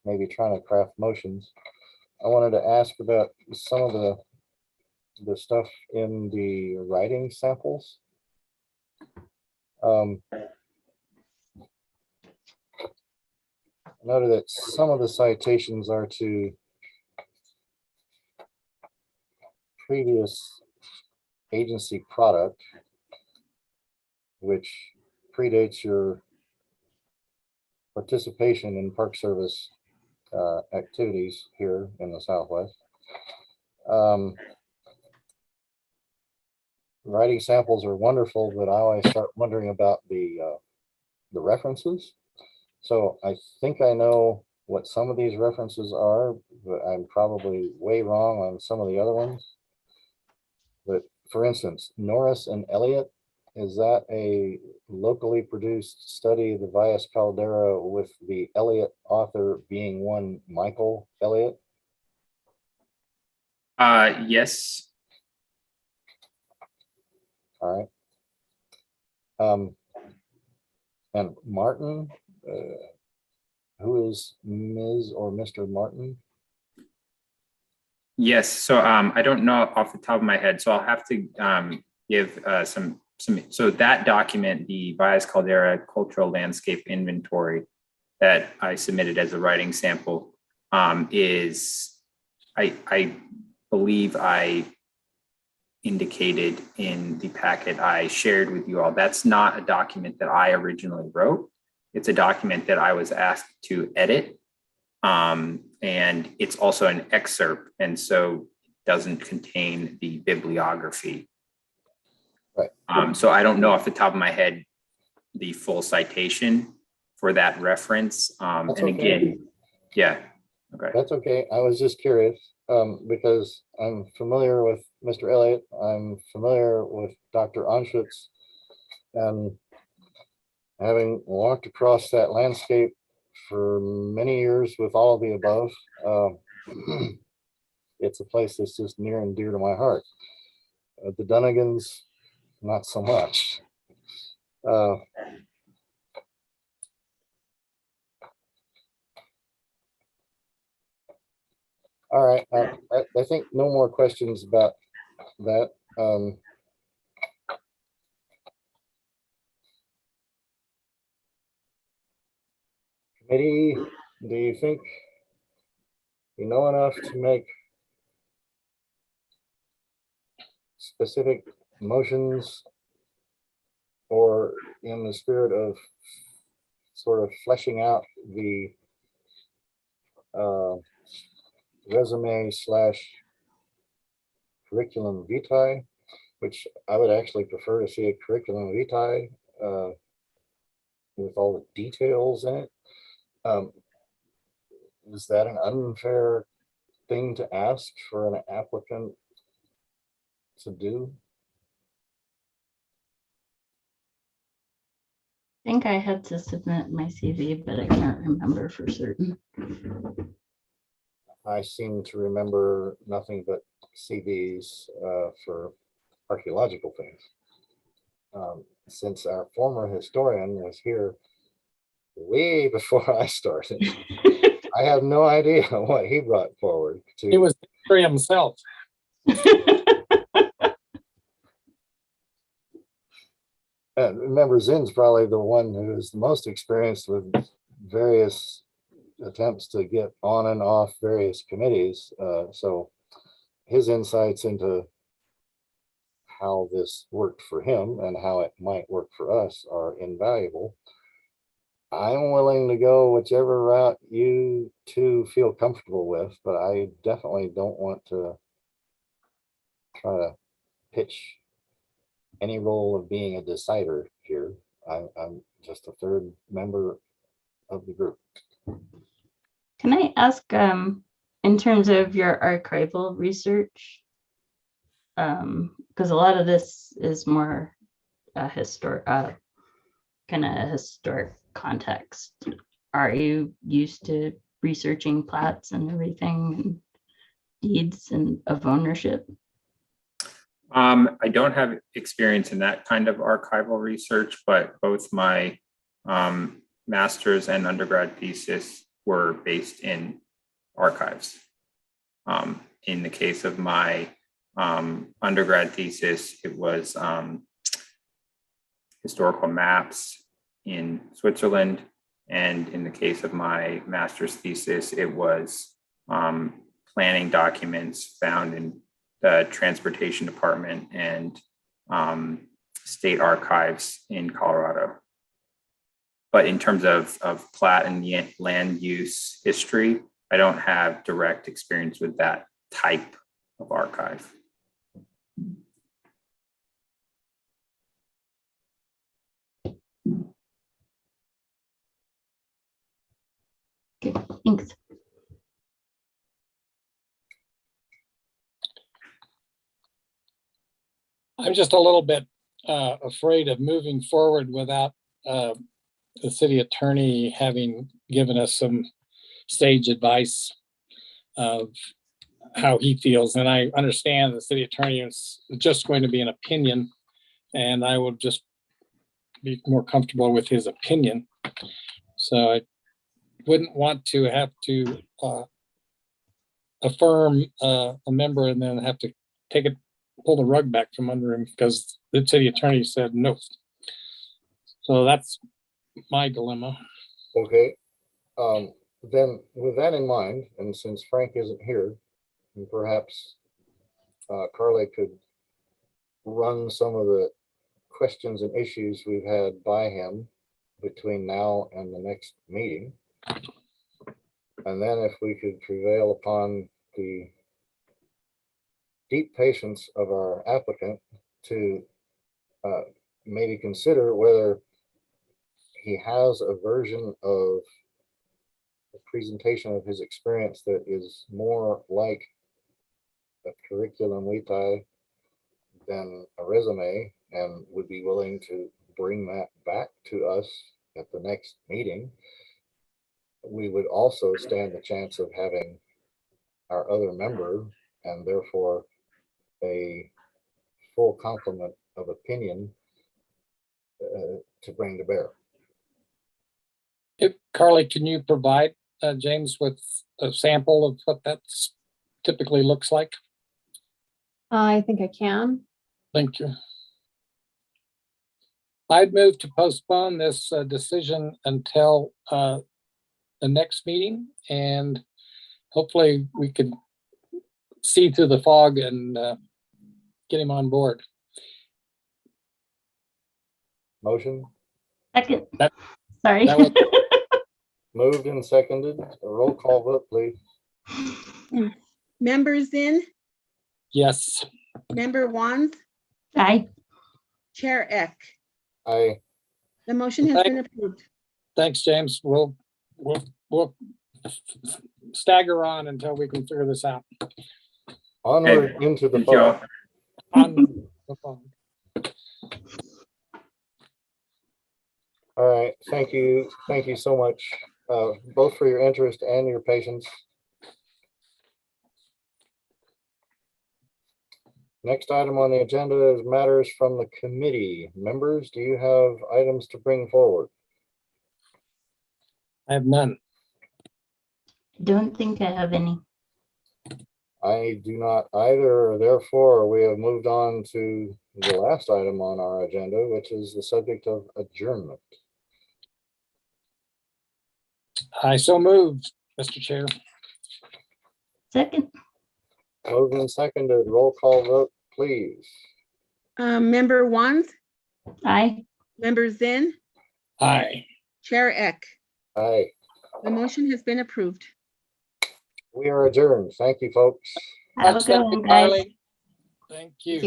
B: maybe trying to craft motions, I wanted to ask about some of the stuff in the writing samples. I noted that some of the citations are to previous agency product, which predates your participation in Park Service activities here in the Southwest. Writing samples are wonderful, but I always start wondering about the references. So I think I know what some of these references are, but I'm probably way wrong on some of the other ones. But for instance, Norris and Elliott, is that a locally produced study of the Valles Caldera with the Elliott author being one Michael Elliott?
I: Yes.
B: All right. And Martin, who is Ms. or Mr. Martin?
I: Yes. So I don't know off the top of my head, so I'll have to give some. So that document, the Valles Caldera Cultural Landscape Inventory that I submitted as a writing sample, is, I believe I indicated in the packet I shared with you all. That's not a document that I originally wrote. It's a document that I was asked to edit. And it's also an excerpt, and so doesn't contain the bibliography.
B: Right.
I: So I don't know off the top of my head the full citation for that reference. And
B: okay.
I: Again, yeah. Okay.
B: That's okay. I was just curious because I'm familiar with Mr. Elliott. I'm familiar with Dr. Anschutz, and having walked across that landscape for many years with all of the above, it's a place that's just near and dear to my heart. The Dunnigans, not so much. All right, I think no more questions about that. Committee, do you think you know enough to make specific motions, or in the spirit of sort of fleshing out the resume / curriculum vitae, which I would actually prefer to see a curriculum vitae with all the details in it? Is that an unfair thing to ask for an applicant to do?
E: I think I had to submit my CV, but I can't remember for certain.
B: I seem to remember nothing but CVs for archaeological things. Since our former historian was here way before I started, I have no idea what he brought forward.
D: He was for himself.
B: Remember, Zinn's probably the one who is the most experienced with various attempts to get on and off various committees. So his insights into how this worked for him and how it might work for us are invaluable. I'm willing to go whichever route you two feel comfortable with, but I definitely don't want to try to pitch any role of being a decider here. I'm just a third member of the group.
E: Can I ask, in terms of your archival research, because a lot of this is more historic, kind of historic context. Are you used to researching plats and everything, and deeds and of ownership?
I: I don't have experience in that kind of archival research, but both my master's and undergrad thesis were based in archives. In the case of my undergrad thesis, it was historical maps in Switzerland. And in the case of my master's thesis, it was planning documents found in the transportation department and state archives in Colorado. But in terms of plat and land use history, I don't have direct experience with that type of archive.
E: Okay, thanks.
D: I'm just a little bit afraid of moving forward without the city attorney having given us some sage advice of how he feels. And I understand the city attorney is just going to be an opinion, and I will just be more comfortable with his opinion. So I wouldn't want to have to affirm a member and then have to pull the rug back from under him because the city attorney said no. So that's my dilemma.
B: Okay. Then with that in mind, and since Frank isn't here, and perhaps Carly could run some of the questions and issues we've had by him between now and the next meeting. And then if we could prevail upon the deep patience of our applicant to maybe consider whether he has a version of the presentation of his experience that is more like a curriculum vitae than a resume, and would be willing to bring that back to us at the next meeting. We would also stand the chance of having our other member, and therefore a full complement of opinion to bring to bear.
D: Carly, can you provide James with a sample of what that typically looks like?
A: I think I can.
D: Thank you. I'd move to postpone this decision until the next meeting, and hopefully we can see through the fog and get him on board.
B: Motion
E: Second.
D: That-
E: Sorry.
D: that was-
B: moved and seconded. A roll call vote, please.
C: Member Zinn,
D: Yes.
C: member Wands,
E: Aye.
C: Chair Eck.
B: Aye.
C: The motion has been approved.
D: Thanks, James. We'll stagger on until we can figure this out.
B: Onward into the
I: Thank you all.
B: fog.
D: On the phone.
B: All right, thank you. Thank you so much, both for your interest and your patience. Next item on the agenda is matters from the committee. Members, do you have items to bring forward?
D: I have none.
E: Don't think I have any.
B: I do not either. Therefore, we have moved on to the last item on our agenda, which is the subject of adjournment.
D: I so moved, Mr. Chair.
E: Second.
B: Moved and seconded. Roll call vote, please.
C: Member Wands,
E: Aye.
C: member Zinn,
D: Aye.
C: Chair Eck.
B: Aye.
C: The motion has been approved.
B: We are adjourned. Thank you, folks.
E: Have a good one, guys.
D: Thank you.